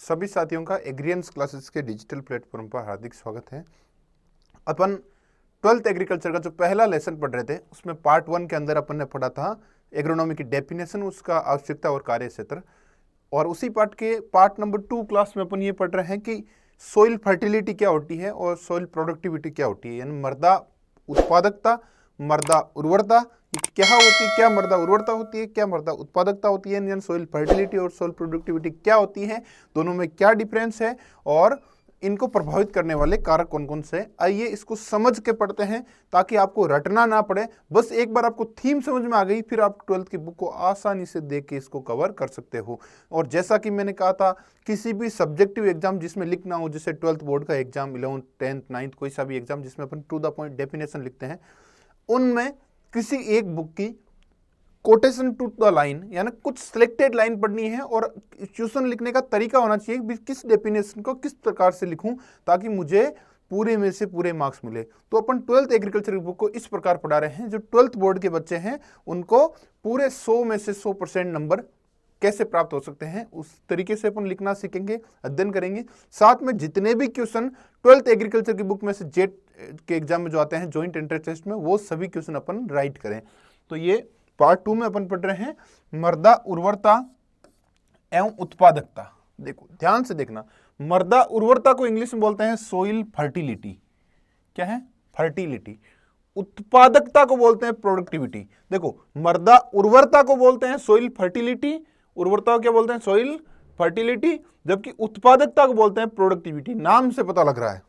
सभी साथियों का एग्रियंस क्लासेस के डिजिटल प्लेटफॉर्म पर हार्दिक स्वागत है। अपन 12th एग्रीकल्चर का जो पहला लेसन पढ़ रहे थे उसमें पार्ट 1 के अंदर अपन ने पढ़ा था एग्रोनॉमी की डेफिनेशन, उसका आवश्यकता और कार्य क्षेत्र। और उसी पार्ट के पार्ट नंबर 2 क्लास में अपन ये पढ़ रहे हैं कि सोइल फर्टिलिटी क्या होती है और सोइल प्रोडक्टिविटी क्या होती है, यानी मृदा उत्पादकता, मृदा उर्वरता क्या होती है, क्या मृदा उर्वरता होती है, क्या मृदा उत्पादकता होती है, यानी सोइल फर्टिलिटी और सोइल प्रोडक्टिविटी क्या होती है, दोनों में क्या डिफरेंस है और इनको प्रभावित करने वाले कारक कौन कौन से। आइए इसको समझ के पढ़ते हैं ताकि आपको रटना ना पड़े। बस एक बार आपको थीम समझ में आ गई, फिर आप 12th की बुक को आसानी से देख के इसको कवर कर सकते हो। और जैसा कि मैंने कहा था, किसी भी सब्जेक्टिव एग्जाम जिसमें लिखना हो, जैसे 12th बोर्ड का एग्जाम, 11th 10th 9th कोई सा भी एग्जाम जिसमें अपन टू द पॉइंट डेफिनेशन लिखते हैं, उनमें किसी एक बुक की कोटेशन टू द लाइन यानी कुछ सिलेक्टेड लाइन पढ़नी है और क्वेश्चन लिखने का तरीका होना चाहिए कि किस डेफिनेशन को किस प्रकार से लिखूं ताकि मुझे पूरे में से पूरे मार्क्स मिले। तो अपन 12th एग्रीकल्चर की बुक को इस प्रकार पढ़ा रहे हैं, जो 12th बोर्ड के बच्चे हैं उनको पूरे 100 में से 100% नंबर कैसे प्राप्त हो सकते हैं उस तरीके से अपन लिखना सीखेंगे, अध्ययन करेंगे। साथ में जितने भी क्वेश्चन 12th एग्रीकल्चर की बुक में से जेट के एग्जाम में जो आते हैं, जॉइंट एंट्रेंस टेस्ट में, वो सभी क्वेश्चन अपन राइट करें। तो ये पार्ट 2 में अपन पढ़ रहे हैं मृदा उर्वरता एवं उत्पादकता। देखो ध्यान से देखना, मृदा उर्वरता को इंग्लिश में बोलते हैं सोइल फर्टिलिटी। क्या है? फर्टिलिटी। उत्पादकता को बोलते हैं प्रोडक्टिविटी। देखो, मृदा उर्वरता को बोलते हैं सोइल फर्टिलिटी, उर्वरता को क्या बोलते हैं? सोइल फर्टिलिटी, जबकि उत्पादकता को बोलते हैं प्रोडक्टिविटी। नाम से पता लग रहा है।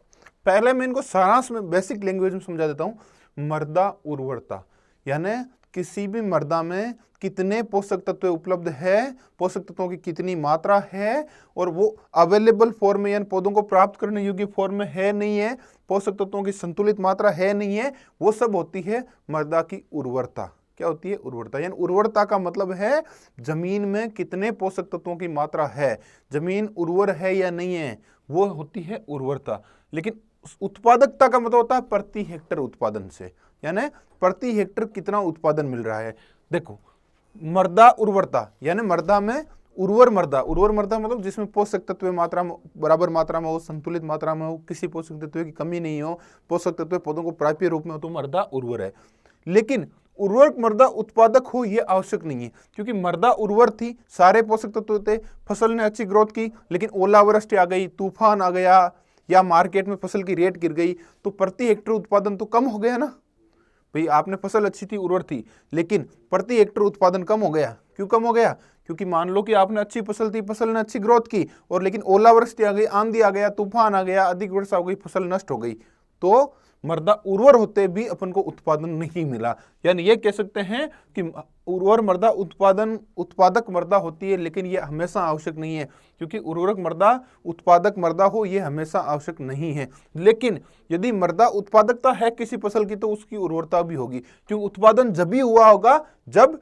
पहले मैं इनको सारांश में बेसिक लैंग्वेज में समझा देता हूं। मृदा उर्वरता यानी किसी भी मृदा में कितने पोषक तत्व उपलब्ध है, पोषक तत्वों की कितनी मात्रा है और वो अवेलेबल फॉर्म में यानी पौधों को प्राप्त करने योग्य फॉर्म में है नहीं है, पोषक तत्वों की संतुलित मात्रा है नहीं है, वो सब होती है मृदा की उर्वरता। क्या होती है? उर्वरता। यानी उर्वरता का मतलब है जमीन में कितने पोषक तत्वों की मात्रा है, जमीन उर्वर है या नहीं है, वो होती है उर्वरता। लेकिन उत्पादकता का मतलब होता है प्रति हेक्टेयर उत्पादन से, यानी प्रति हेक्टेयर कितना उत्पादन मिल रहा है। देखो, मृदा उर्वरता यानी मृदा में उर्वर मृदा मतलब जिसमें पोषक तत्व मात्रा में बराबर मात्रा में हो, संतुलित मात्रा में हो, किसी पोषक तत्व की कमी नहीं हो, पोषक तत्व पौधों को प्राप्य रूप में हो, तो मृदा उर्वर है। लेकिन उर्वरक मृदा उत्पादक हो यह आवश्यक नहीं है, क्योंकि मृदा उर्वर थी, सारे पोषक तत्व थे, फसल ने अच्छी ग्रोथ की, लेकिन ओलावृष्टि आ गई, तूफान आ गया या मार्केट में फसल की रेट गिर गई, तो प्रति हेक्टेयर उत्पादन तो कम हो गया ना। भाई आपने फसल अच्छी थी, उर्वर थी, लेकिन प्रति हेक्टेयर उत्पादन कम हो गया। क्यों कम हो गया? क्योंकि मान लो कि आपने अच्छी फसल थी, फसल ने अच्छी ग्रोथ की, और लेकिन ओलावृष्टि आ गई, आंधी आ गया, तूफान आ गया, अधिक वर्षा हो गई, फसल नष्ट हो गई, तो मृदा उर्वर होते भी अपन को उत्पादन नहीं मिला। यानी ये कह सकते हैं कि उर्वर मृदा उत्पादक मृदा होती है, लेकिन ये हमेशा आवश्यक नहीं है, क्योंकि उर्वरक मृदा उत्पादक मृदा हो ये हमेशा आवश्यक नहीं है। लेकिन यदि मृदा उत्पादकता है किसी फसल की, तो उसकी उर्वरता भी होगी, क्योंकि उत्पादन जब भी हुआ होगा जब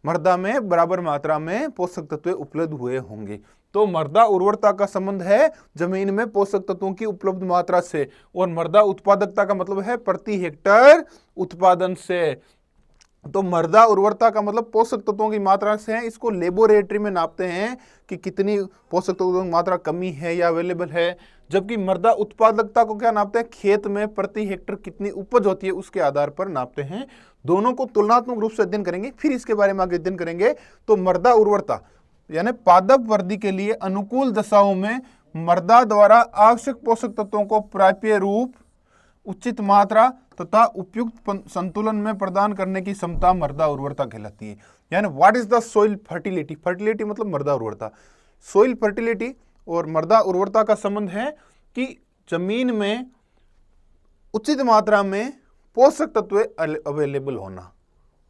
मृदा में बराबर मात्रा में पोषक तत्व उपलब्ध हुए होंगे। तो मृदा उर्वरता का संबंध है जमीन में पोषक तत्वों की उपलब्ध मात्रा से, और मृदा उत्पादकता का मतलब है प्रति हेक्टेयर उत्पादन से। तो मृदा उर्वरता का मतलब पोषक तत्वों की मात्रा से है। इसको लेबोरेटरी में नापते हैं कि कितनी पोषक तत्वों की मात्रा कमी है या अवेलेबल है, जबकि मृदा उत्पादकता को क्या नापते हैं? खेत में प्रति हेक्टेयर कितनी उपज होती है उसके आधार पर नापते हैं। दोनों को तुलनात्मक रूप से अध्ययन करेंगे, फिर इसके बारे में आगे अध्ययन करेंगे। तो मृदा उर्वरता यानी पादप वृद्धि के लिए अनुकूल दशाओं में मृदा द्वारा आवश्यक पोषक तत्वों को प्राप्य रूप, उचित मात्रा तथा उपयुक्त संतुलन में प्रदान करने की क्षमता मृदा उर्वरता कहलाती है। यानी what is the soil fertility? Fertility मतलब मृदा उर्वरता। सोइल फर्टिलिटी और मृदा उर्वरता का संबंध है कि जमीन में उचित मात्रा में पोषक तत्व अवेलेबल होना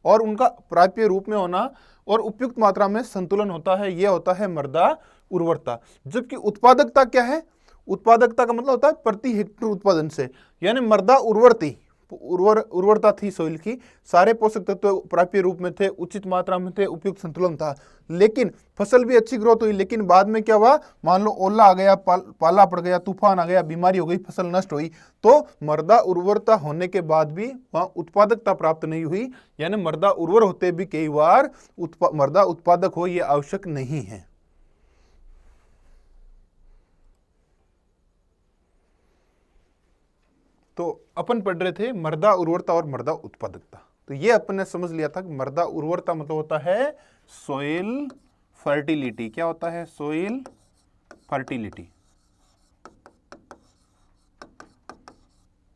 और उनका प्राप्य रूप में होना और उपयुक्त मात्रा में संतुलन होता है, यह होता है मृदा उर्वरता। जबकि उत्पादकता क्या है? उत्पादकता का मतलब होता है प्रति हेक्टेयर उत्पादन से। यानी मृदा उर्वरता थी सोइल की, सारे पोषक तत्व प्राप्य रूप में थे, उचित मात्रा में थे, उपयुक्त संतुलन था, लेकिन फसल भी अच्छी ग्रोथ हुई, लेकिन बाद में क्या हुआ? मान लो ओला आ गया, पाला पड़ गया, तूफान आ गया, बीमारी हो गई, फसल नष्ट हुई, तो मृदा उर्वरता होने के बाद भी वहां उत्पादकता प्राप्त नहीं हुई। यानी मृदा उर्वर होते भी कई बार मृदा उत्पादक हो यह आवश्यक नहीं है। तो अपन पढ़ रहे थे मृदा उर्वरता और मृदा उत्पादकता। तो ये अपन ने समझ लिया था कि मृदा उर्वरता मतलब होता है सोइल फर्टिलिटी। क्या होता है? Soil fertility.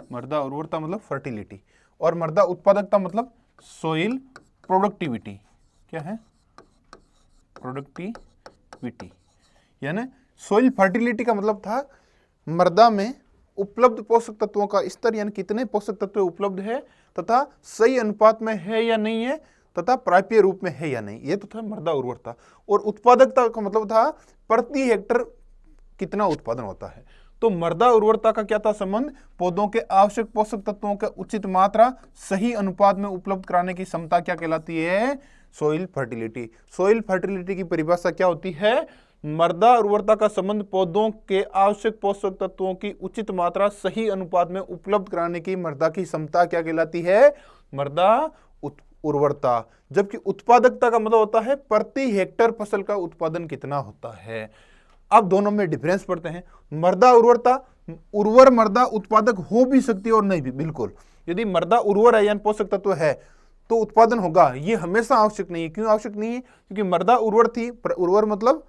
मृदा उर्वरता मतलब फर्टिलिटी, और मृदा उत्पादकता मतलब सोइल प्रोडक्टिविटी। क्या है? प्रोडक्टिविटी। यानी सोइल फर्टिलिटी का मतलब था मृदा में उपलब्ध पोषक तत्वों का स्तर, यानी कितने पोषक तत्व उपलब्ध है तथा सही अनुपात में है या नहीं है, तथा प्राप्य रूप में है या नहीं, ये तो था मृदा उर्वरता। और उत्पादकता का मतलब था प्रति हेक्टर कितना उत्पादन होता है। तो मृदा उर्वरता का क्या था संबंध? पौधों के आवश्यक पोषक तत्वों का उचित मात्रा सही अनुपात में उपलब्ध कराने की क्षमता क्या कहलाती है? Soil fertility. सोइल फर्टिलिटी की परिभाषा क्या होती है? मृदा उर्वरता का संबंध पौधों के आवश्यक पोषक तत्वों की उचित मात्रा सही अनुपात में उपलब्ध कराने की मृदा की क्षमता क्या कहलाती है? मृदा उर्वरता। जबकि उत्पादकता का मतलब होता है प्रति हेक्टर फसल का उत्पादन कितना होता है। अब दोनों में डिफरेंस पड़ते हैं। मृदा उर्वरता, उर्वर मृदा उत्पादक हो भी सकती है और नहीं भी, बिल्कुल। यदि मृदा उर्वर है यानी पोषक तत्व है तो उत्पादन होगा, ये हमेशा आवश्यक नहीं है। क्यों आवश्यक नहीं है? क्योंकि मृदा उर्वर थी, उर्वर मतलब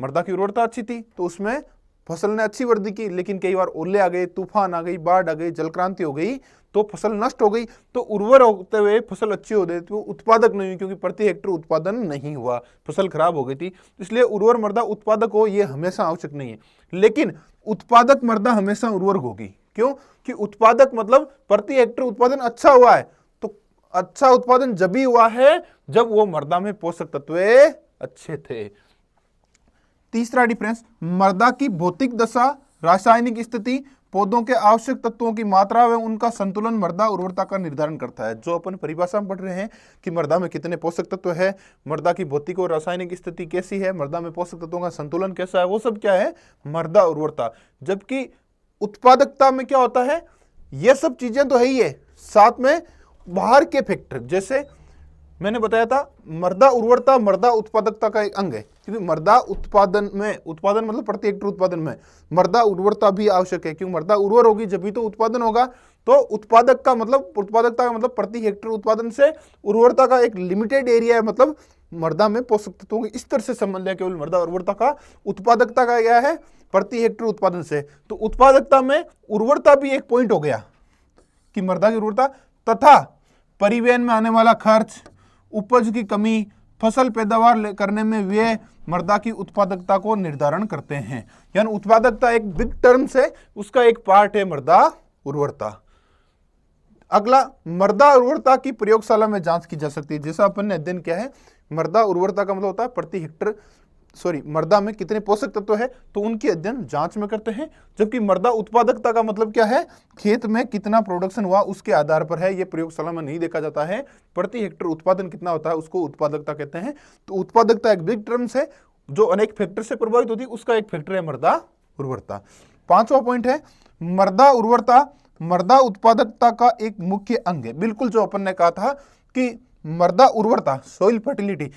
मृदा की उर्वरता अच्छी थी तो उसमें फसल ने अच्छी वृद्धि की, लेकिन कई बार ओले आ गए, तूफान आ गई, बाढ़ आ गई, जलक्रांति हो गई तो फसल नष्ट हो गई। तो उर्वर होते हुए फसल अच्छी हो गई तो उत्पादक नहीं हुई, क्योंकि प्रति हेक्टर उत्पादन नहीं हुआ, फसल खराब हो गई थी। इसलिए उर्वर मृदा उत्पादक हो ये हमेशा आवश्यक नहीं है, लेकिन उत्पादक मृदा हमेशा उर्वर होगी। क्यों? कि उत्पादक मतलब प्रति हेक्टर उत्पादन अच्छा हुआ है। तो अच्छा उत्पादन जब भी हुआ है जब वो मृदा में पोषक तत्व अच्छे थे। तीसरा डिफरेंस, मृदा की भौतिक दशा, रासायनिक स्थिति, पौधों के आवश्यक तत्वों की मात्रा व उनका संतुलन मृदा उर्वरता का निर्धारण करता है। जो अपन परिभाषा में पढ़ रहे हैं कि मृदा में कितने पोषक तत्व है, मृदा की भौतिक और रासायनिक स्थिति कैसी है, मृदा में पोषक तत्वों का संतुलन कैसा है, वो सब क्या है? मृदा उर्वरता। जबकि उत्पादकता में क्या होता है? ये सब चीजें तो है ही है, साथ में बाहर के फैक्टर, जैसे मैंने बताया था मृदा उर्वरता मृदा उत्पादकता का एक अंग है। क्योंकि मृदा उत्पादन में, उत्पादन मतलब प्रति हेक्टर उत्पादन में मृदा उर्वरता भी आवश्यक है, क्योंकि मृदा उर्वर होगी जब भी तो उत्पादन होगा। तो उत्पादक का मतलब, उत्पादकता का मतलब प्रति हेक्टर उत्पादन से उर्वरता का एक लिमिटेड एरिया है, मतलब मृदा में पोषक तत्वों के स्तर से संबंध है केवल मृदा उर्वरता का। उत्पादकता का क्या है? प्रति हेक्टर उत्पादन से। तो उत्पादकता में उर्वरता भी एक पॉइंट हो गया कि मृदा की उर्वरता, तथा परिवहन में आने वाला खर्च, उपज की कमी, फसल पैदावार करने में व्यय मृदा की उत्पादकता को निर्धारण करते हैं। यानी उत्पादकता एक बिग टर्म से उसका एक पार्ट है मृदा उर्वरता। अगला, मृदा उर्वरता की प्रयोगशाला में जांच की जा सकती है। जैसा अपन ने अध्ययन किया है, मृदा उर्वरता का मतलब होता है प्रति हेक्टर, मृदा में कितने पोषक तत्व है, तो उनकी अध्ययन जांच में करते हैं। जबकि मृदा उत्पादकता का मतलब क्या है? खेत में कितना प्रोडक्शन हुआ उसके आधार पर है, ये प्रयोगशाला में नहीं देखा जाता है। प्रति हेक्टर उत्पादन कितना होता है उसको उत्पादकता कहते हैं। तो उत्पादकता एक बिग टर्म्स है जो अनेक फैक्टर से प्रभावित होती है, उसका एक फैक्टर है मृदा उर्वरता। पांचवा पॉइंट है, मृदा उर्वरता मृदा उत्पादकता का एक मुख्य अंग है। बिल्कुल जो अपन ने कहा था कि मृदा उर्वरता, सॉइल फर्टिलिटी,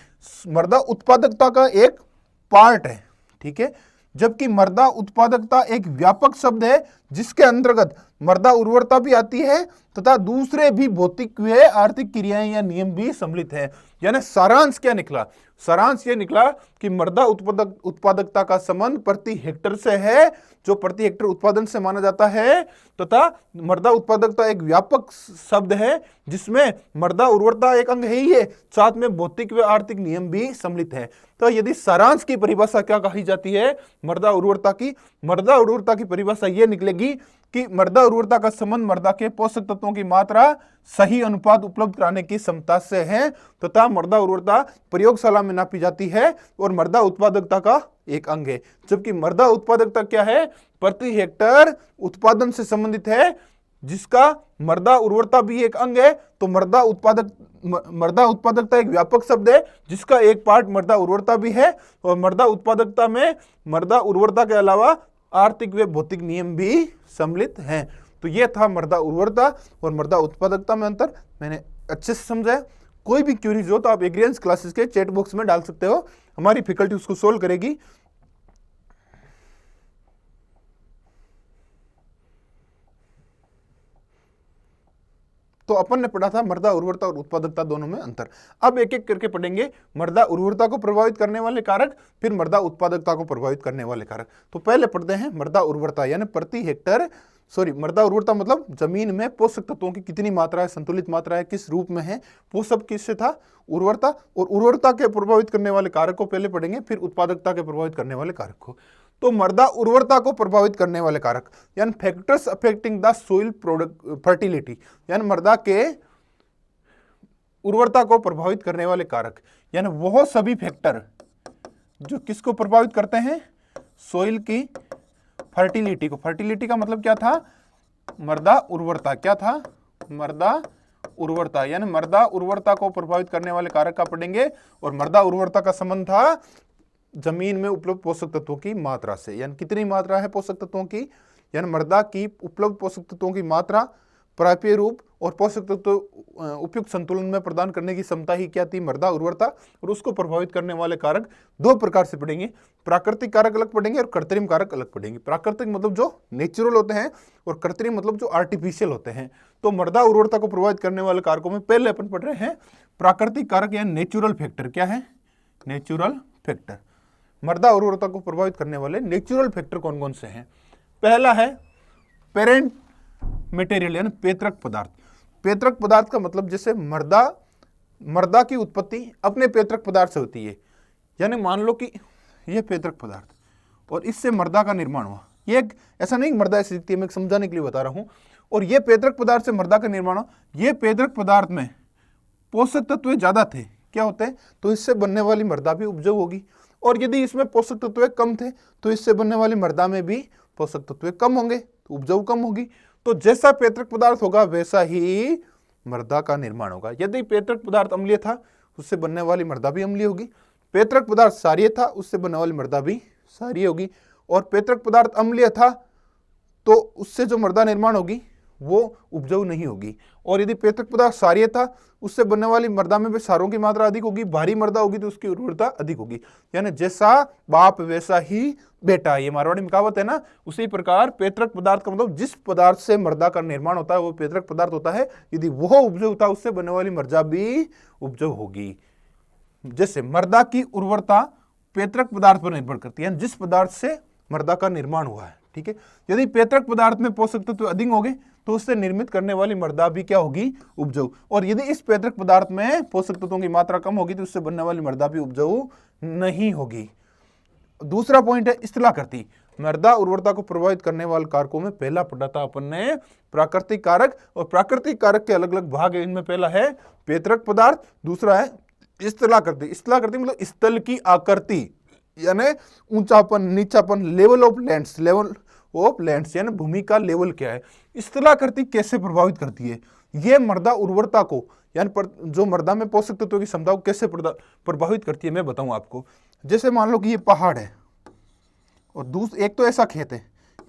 मृदा उत्पादकता का एक पार्ट है, ठीक है। जबकि मृदा उत्पादकता एक व्यापक शब्द है जिसके अंतर्गत मृदा उर्वरता भी आती है तथा दूसरे भी भौतिक व आर्थिक क्रियाएं या नियम भी सम्मिलित है। यानी सारांश क्या निकला? सारांश ये निकला कि मृदा उत्पादकता का संबंध प्रति हेक्टर से है, जो प्रति हेक्टर उत्पादन से माना जाता है, तथा मृदा उत्पादकता एक व्यापक शब्द है जिसमें मृदा उर्वरता एक अंग है ही है, साथ में भौतिक व आर्थिक नियम भी सम्मिलित है। तो यदि सारांश की परिभाषा क्या कही जाती है मृदा उर्वरता की? मृदा उर्वरता की परिभाषा यह निकलेगी कि मृदा उर्वरता का संबंध मृदा के पोषक तत्वों की मात्रा सही अनुपात उपलब्ध कराने की क्षमता से है, तथा मृदा उर्वरता प्रयोगशाला में नापी जाती है और मृदा उत्पादकता का एक अंग है। जबकि मृदा उत्पादकता क्या है? प्रति हेक्टर उत्पादन से संबंधित है, जिसका मृदा उर्वरता भी एक अंग है। तो मृदा उत्पादकता एक व्यापक शब्द है जिसका एक पार्ट मृदा उर्वरता भी है, और मृदा उत्पादकता में मृदा उर्वरता के अलावा आर्थिक व भौतिक नियम भी सम्मिलित हैं। तो यह था मृदा उर्वरता और मृदा उत्पादकता में अंतर, मैंने अच्छे से समझाया। कोई भी क्वेरीज हो तो आप एग्रीएंस क्लासेस के चैट बॉक्स में डाल सकते हो, हमारी फैकल्टी उसको सोल्व करेगी। तो अपन ने पढ़ा था मृदा उर्वरता और उत्पादकता दोनों में अंतर। अब एक एक करके पढ़ेंगे, मृदा उर्वरता को प्रभावित करने वाले कारक, फिर मृदा उत्पादकता को प्रभावित करने वाले कारक। तो पहले पढ़ते हैं मृदा उर्वरता, यानी प्रति हेक्टर मृदा उर्वरता मतलब जमीन में पोषक तत्वों की कितनी मात्रा है, संतुलित मात्रा है, किस रूप में है, वो सब किससे था, उर्वरता। और उर्वरता के प्रभावित करने वाले कारक को पहले पढ़ेंगे, फिर उत्पादकता के प्रभावित करने वाले कारक को। तो मृदा उर्वरता को प्रभावित करने वाले कारक यानी factors affecting the soil product fertility, यानी मृदा के उर्वरता को प्रभावित करने वाले कारक, यानी वह सभी फैक्टर जो किसको प्रभावित करते हैं, सोइल की फर्टिलिटी को। फर्टिलिटी का मतलब क्या था, मृदा उर्वरता। क्या था, मृदा उर्वरता, यानी मृदा उर्वरता को प्रभावित करने वाले कारक का पढ़ेंगे। और मृदा उर्वरता का संबंध था जमीन में उपलब्ध पोषक तत्वों की मात्रा से, यानी कितनी मात्रा है पोषक तत्वों की, यानी मृदा की उपलब्ध पोषक तत्वों की मात्रा, प्राप्य रूप और पोषक तत्व उपयुक्त संतुलन में प्रदान करने की क्षमता ही क्या थी, मृदा उर्वरता। और उसको प्रभावित करने वाले कारक दो प्रकार से पढ़ेंगे, प्राकृतिक कारक अलग पढ़ेंगे और कृत्रिम कारक अलग पढ़ेंगे। प्राकृतिक मतलब जो नेचुरल होते हैं और कृत्रिम मतलब जो आर्टिफिशियल होते हैं। तो मृदा उर्वरता को प्रभावित करने वाले कारकों में पहले अपन पढ़ रहे हैं प्राकृतिक कारक यानी नेचुरल फैक्टर। क्या है, नेचुरल फैक्टर। मृदा उर्वरता को प्रभावित करने वाले नेचुरल फैक्टर कौन कौन से हैं। पहला है पेरेंट मटेरियल यानी पैतृक पदार्थ। पैतृक पदार्थ का मतलब जैसे मृदा की उत्पत्ति अपने पैतृक पदार्थ से होती है, यानी मान लो कि यह पैतृक पदार्थ और इससे मृदा का निर्माण हुआ। ये ऐसा नहीं मृदा ऐसी दिखती है, मैं समझाने के लिए बता रहा हूं। और ये पैतृक पदार्थ से मृदा का निर्माण हुआ। ये पैतृक पदार्थ में पोषक तत्व ज्यादा थे, क्या होते हैं, तो इससे बनने वाली मृदा भी उपजाऊ होगी। और यदि इसमें पोषक तत्व कम थे तो इससे बनने वाली मृदा में भी पोषक तत्व कम होंगे, तो उपजाऊ कम होगी। तो जैसा पैतृक पदार्थ होगा वैसा ही मृदा का निर्माण होगा। यदि पैतृक पदार्थ अम्लीय था उससे बनने वाली मृदा भी अम्लीय होगी। पैतृक पदार्थ क्षारीय था उससे बनने वाली मृदा भी क्षारीय होगी। और पैतृक पदार्थ अम्लीय था तो उससे जो मृदा निर्माण होगी वो उपजाऊ नहीं होगी। और यदि पैतृक पदार्थ क्षारीय था उससे बनने वाली मृदा में भी क्षारों की मात्रा अधिक होगी, भारी मृदा होगी तो उसकी उर्वरता अधिक होगी। यानी जैसा बाप वैसा ही बेटा, ये मारवाड़ी में कहावत है ना। उसी प्रकार पैतृक पदार्थ का मतलब जिस पदार्थ से मृदा का निर्माण होता है वो पैतृक पदार्थ होता है। यदि वह उपजाऊ था उससे बनने वाली मृदा भी उपजाऊ होगी। जैसे मृदा की उर्वरता पैतृक पदार्थ पर निर्भर करती है, जिस पदार्थ से मृदा का निर्माण हुआ है। ठीक है, यदि पैतृक पदार्थ में पोषक तत्व अधिक होंगे तो उससे निर्मित करने वाली मृदा भी क्या होगी, उपजाऊ। और यदि इस पैतृक पदार्थ में पोषक तत्वों की मात्रा कम होगी तो उससे बनने वाली मृदा भी उपजाऊ नहीं होगी। दूसरा पॉइंट है स्थलाकृति। मृदा उर्वरता को प्रभावित करने वाले कारकों में पहला पढ़ा था अपन ने प्राकृतिक कारक। और प्राकृतिक कारक के अलग अलग भाग है, इनमें पहला है पैतृक पदार्थ, दूसरा है स्थलाकृति। स्थलाकृति मतलब स्थल की आकृति, यानी ऊंचापन, नीचापन, लेवल ऑफ लैंड्स, यानी भूमि का लेवल क्या है। स्थलाकृति कैसे प्रभावित करती है, ये मृदा उर्वरता को यानी जो मृदा में पोषक तत्वों की क्षमता को कैसे प्रभावित करती है मैं बताऊं आपको। जैसे मान लो कि ये पहाड़ है और एक तो ऐसा खेत है,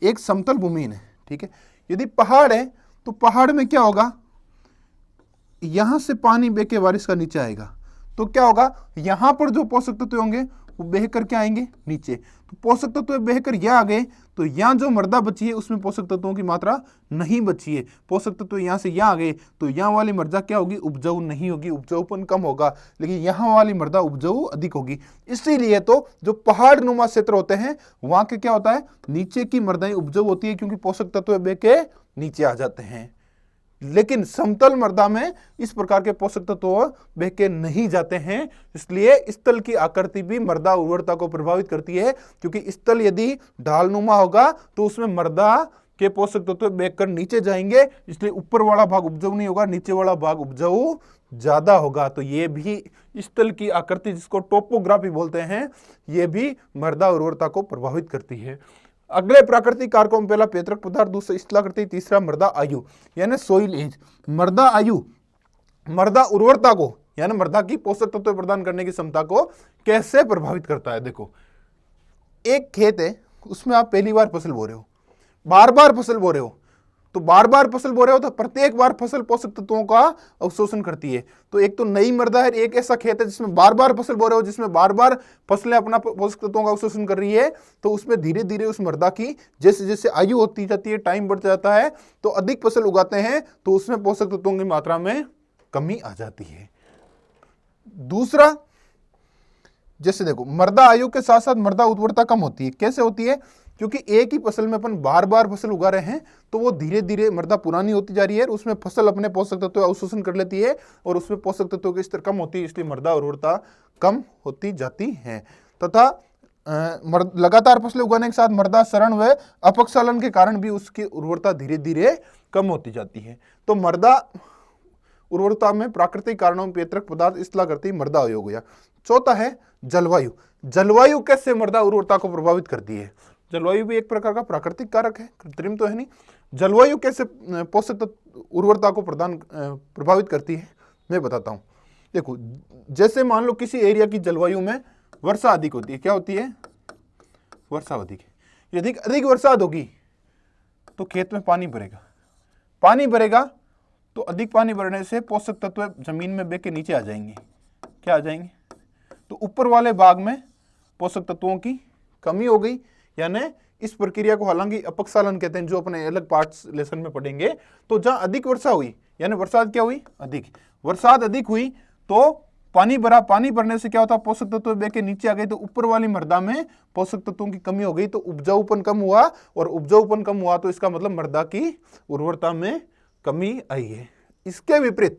एक समतल भूमि है। ठीक है, यदि पहाड़ है तो पहाड़ में क्या होगा, यहां से पानी बह के बारिश का नीचे आएगा तो क्या होगा, यहां पर जो पोषक तत्व होंगे वो बह कर के आएंगे नीचे। तो पोषक तत्व बहकर यहां आ गए तो यहां जो मृदा बची है उसमें पोषक तत्वों की मात्रा नहीं बची है। पोषक तत्व यहां से यहां आ गए तो यहां वाली मृदा क्या होगी, उपजाऊ नहीं होगी, उपजाऊपन कम होगा। लेकिन यहां वाली मृदा उपजाऊ अधिक होगी। इसीलिए तो जो पहाड़ नुमा क्षेत्र होते हैं वहां के क्या होता है, नीचे की मृदाएं उपजाऊ होती है क्योंकि पोषक तत्व बह के नीचे आ जाते हैं। लेकिन समतल मृदा में इस प्रकार के पोषक तत्व बह के नहीं जाते हैं। इसलिए स्थल की आकृति भी मृदा उर्वरता को प्रभावित करती है, क्योंकि स्थल यदि ढालनुमा होगा तो उसमें मृदा के पोषक तत्व बहकर नीचे जाएंगे, इसलिए ऊपर वाला भाग उपजाऊ नहीं होगा, नीचे वाला भाग उपजाऊ ज्यादा होगा। तो ये भी स्थल की आकृति, जिसको टोपोग्राफी बोलते हैं, ये भी मृदा उर्वरता को प्रभावित करती है। अगले प्राकृतिक कारकों में पहला पैतृक पदार्थ, दूसरा स्थलाकृति, तीसरा मृदा आयु यानी सोइल एज। मृदा आयु मृदा उर्वरता को यानी मृदा की पोषक तत्व प्रदान करने की क्षमता को कैसे प्रभावित करता है। देखो, एक खेत है उसमें आप पहली बार फसल बो रहे हो, बार बार फसल बो रहे हो, तो बार बार फसल बो रहे हो तो प्रत्येक बार फसल पोषक तत्वों का अवशोषण करती है। तो एक तो नई मृदा है, एक ऐसा खेत है जिसमें बार बार फसल बो रहे हो, जिसमें बार बार फसलें अपना पोषक तत्वों का अवशोषण कर रही है, तो उसमें धीरे धीरे उस मृदा की जैसे जैसे आयु होती जाती है, टाइम बढ़ता जाता है, तो अधिक फसल उगाते हैं तो उसमें पोषक तत्वों की मात्रा में कमी आ जाती है। दूसरा, जैसे देखो मृदा आयु के साथ साथ मृदा उर्वरता कम होती है। कैसे होती है? क्योंकि एक ही फसल में अपन बार बार फसल उगा रहे हैं तो वो धीरे धीरे मृदा पुरानी होती जा रही है, उसमें फसल अपने पोषक तत्व अवशोषण कर लेती है और उसमें पोषक तत्वों की स्तर कम होती है, इसलिए मृदा उर्वरता कम होती जाती है। तथा लगातार फसलें उगाने के साथ मृदा क्षरण व अपक्षालन के कारण भी उसकी उर्वरता धीरे धीरे कम होती जाती है। तो मृदा उर्वरता में प्राकृतिक कारणों में पैतृक पदार्थ इसला करती है, मृदा अयोग हो गया। चौथा है जलवायु। जलवायु कैसे मृदा उर्वरता को प्रभावित करती है? जलवायु भी एक प्रकार का प्राकृतिक कारक है, कृत्रिम तो है नहीं। जलवायु कैसे पोषक तत्व उर्वरता को प्रभावित करती है, मैं बताता हूँ। देखो, जैसे मान लो किसी एरिया की जलवायु में वर्षा अधिक होती है। क्या होती है? वर्षा अधिक है। यदि अधिक वर्षा होगी तो खेत में पानी भरेगा, पानी भरेगा तो अधिक पानी भरने से पोषक तत्व जमीन में बह के नीचे आ जाएंगे। क्या आ जाएंगे? तो ऊपर वाले भाग में पोषक तत्वों की कमी हो गई, यानी इस प्रक्रिया को हालांकि अपक्षालन कहते हैं, जो अपने अलग पार्ट्स लेसन में पढ़ेंगे। तो जहां अधिक वर्षा हुई यानी बरसात क्या हुई? अधिक। बरसात अधिक हुई तो पानी भरा, पानी भरने से क्या होता? पोषक तत्व बह के नीचे आ गए, तो ऊपर वाली मृदा में पोषक तत्वों की कमी हो गई, तो उपजाऊपन कम हुआ, और उपजाऊपन कम हुआ तो इसका मतलब मृदा की उर्वरता में कमी आई है। इसके विपरीत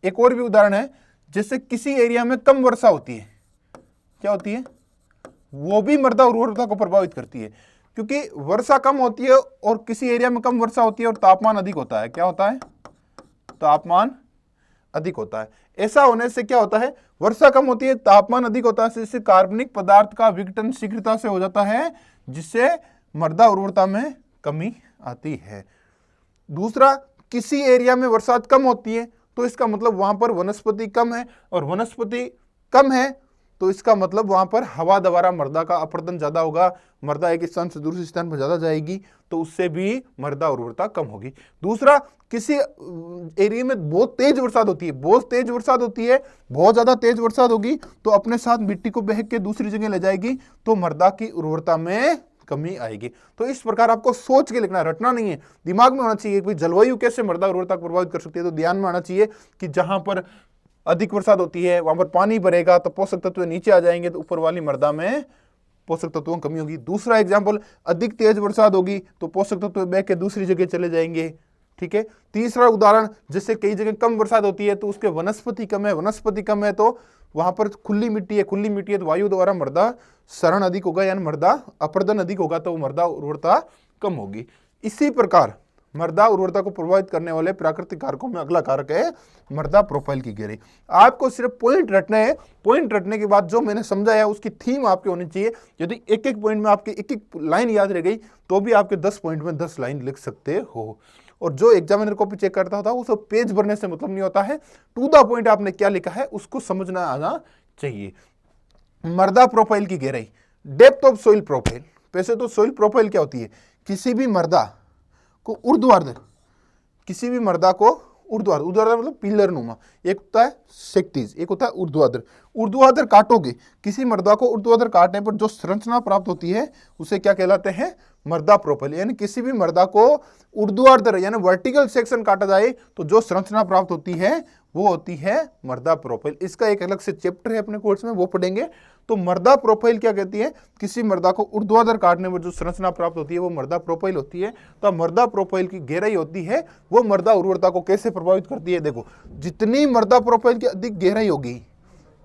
एक और भी उदाहरण है, जैसे किसी एरिया में कम वर्षा होती है। क्या होती है? वो भी मृदा उर्वरता को प्रभावित करती है, क्योंकि वर्षा कम होती है और किसी एरिया में कम वर्षा होती है और तापमान अधिक होता है। क्या होता है? तापमान अधिक होता है। ऐसा होने से क्या होता है? वर्षा कम होती है, तापमान अधिक होता है, इससे कार्बनिक पदार्थ का विघटन शीघ्रता से हो जाता है, जिससे मृदा उर्वरता में कमी आती है। दूसरा, किसी एरिया में बरसात कम होती है तो इसका मतलब वहां पर वनस्पति कम है, और वनस्पति कम है तो इसका मतलब वहां पर हवा द्वारा मृदा का अपरदन ज्यादा होगा, मृदा एक स्थान से दूसरे स्थान पर ज्यादा जाएगी, तो उससे भी मृदा उर्वरता कम होगी। दूसरा, किसी एरिया में बहुत तेज बरसात होती है, बहुत ज्यादा तेज बरसात होगी तो अपने साथ मिट्टी को बह के दूसरी जगह ले जाएगी, तो मृदा की उर्वरता में कमी आएगी। तो इस प्रकार आपको सोच के लिखना, रटना नहीं है, दिमाग में होना चाहिए कि जलवायु कैसे मृदा उर्वरता को प्रभावित कर सकती है। तो ध्यान में आना चाहिए कि जहां पर अधिक बरसात होती है वहां पर पानी भरेगा तो पोषक तत्व नीचे आ जाएंगे, तो ऊपर वाली मृदा में पोषक तत्वों की कमी होगी। दूसरा एग्जाम्पल, अधिक तेज बरसात होगी तो पोषक तत्व बह के दूसरी जगह चले जाएंगे। ठीक है। तीसरा उदाहरण, जैसे कई जगह कम बरसात होती है तो उसके वनस्पति कम है, तो वहां पर खुली मिट्टी है तो वायु द्वारा मृदा क्षरण अधिक होगा, यानी मृदा अपरदन अधिक होगा, तो मृदा उर्वरता कम होगी। इसी प्रकार मृदा उर्वरता को प्रभावित करने वाले प्राकृतिक कारकों में अगला कारक है मृदा प्रोफाइल की गहराई। आपको सिर्फ पॉइंट रटने हैं, पॉइंट रटने के बाद जो मैंने समझाया उसकी थीम आपके होनी चाहिए। यदि एक एक पॉइंट में आपके एक एक लाइन याद रह गई तो भी आपके 10 पॉइंट में 10 लाइन लिख सकते हो। और जो एग्जामिनर कॉपी चेक करता होता है वो सब पेज भरने से मतलब नहीं होता है, टू द पॉइंट आपने क्या लिखा है उसको समझना आना चाहिए। मृदा प्रोफाइल की गहराई, डेप्थ ऑफ सोइल प्रोफाइल। वैसे तो सोइल प्रोफाइल क्या होती है? किसी भी मृदा को ऊर्ध्वाधर, ऊर्ध्वाधर मतलब पिलर नुमा। एक होता है सेक्टीज, एक होता है ऊर्ध्वाधर। ऊर्ध्वाधर काटोगे, किसी मृदा को ऊर्ध्वाधर काटने पर जो संरचना प्राप्त होती है उसे क्या कहलाते हैं? मृदा प्रोफाइल। यानी किसी भी मृदा को ऊर्ध्वाधर यानी वर्टिकल सेक्शन काटा जाए तो जो संरचना प्राप्त होती है वो होती है मृदा प्रोफाइल। इसका एक अलग से चैप्टर है अपने कोर्स में, वो पढ़ेंगे। तो मृदा प्रोफाइल क्या कहती है? किसी मृदा को ऊर्ध्वाधर काटने पर जो संरचना प्राप्त होती है वो मृदा प्रोफाइल होती है। तो मृदा प्रोफाइल की गहराई होती है वो मृदा उर्वरता को कैसे प्रभावित करती है? देखो, जितनी मृदा प्रोफाइल की अधिक गहराई होगी,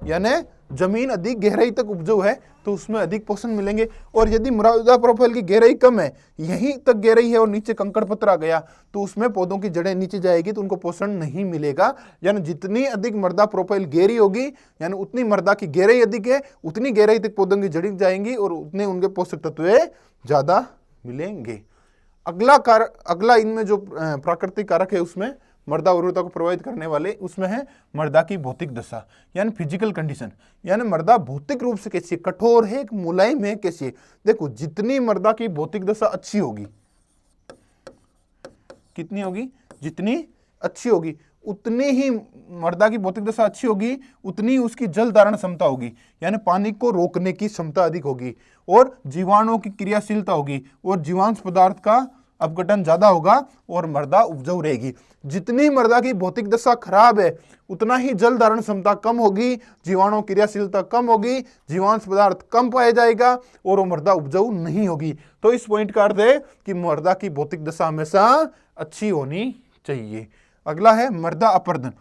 यानी जमीन अधिक गहराई तक उपजाऊ है तो उसमें अधिक पोषण मिलेंगे। और यदि मृदा प्रोफाइल की गहराई कम है, यहीं तक गहराई है और नीचे कंकड़ पत्थर आ गया, तो उसमें पौधों की जड़ें नीचे जाएगी तो उनको पोषण नहीं मिलेगा। यानी जितनी अधिक मृदा प्रोफाइल गहरी होगी, यानी उतनी मृदा की गहराई अधिक है, उतनी गहराई तक पौधों की जड़ें जाएंगी और उतने उनके पोषक तत्व ज्यादा मिलेंगे। अगला इनमें जो प्राकृतिक कारक है उसमें मृदा उर्वरता को प्रभावित करने वाले उसमें है मृदा की भौतिक दशा यानी फिजिकल कंडीशन, यानी मृदा भौतिक रूप से कैसी है, कठोर है, मुलायम है, कैसी है। देखो जितनी मृदा की भौतिक दशा अच्छी होगी, कितनी होगी, जितनी अच्छी होगी उतनी ही मृदा की भौतिक दशा अच्छी होगी, उतनी उसकी जल धारण क्षमता होगी, यानी पानी को रोकने की क्षमता अधिक होगी, और जीवाणुओं की क्रियाशीलता होगी, और जीवांश पदार्थ का अपघटन ज्यादा होगा, और मृदा उपजाऊ रहेगी। जितनी मृदा की भौतिक दशा खराब है उतना ही जल धारण क्षमता कम होगी, जीवाणु क्रियाशीलता कम होगी, जीवांश पदार्थ कम पाया जाएगा, और वो मृदा उपजाऊ नहीं होगी। तो इस पॉइंट का अर्थ है कि मृदा की भौतिक दशा हमेशा अच्छी होनी चाहिए। अगला है मृदा अपर्दन।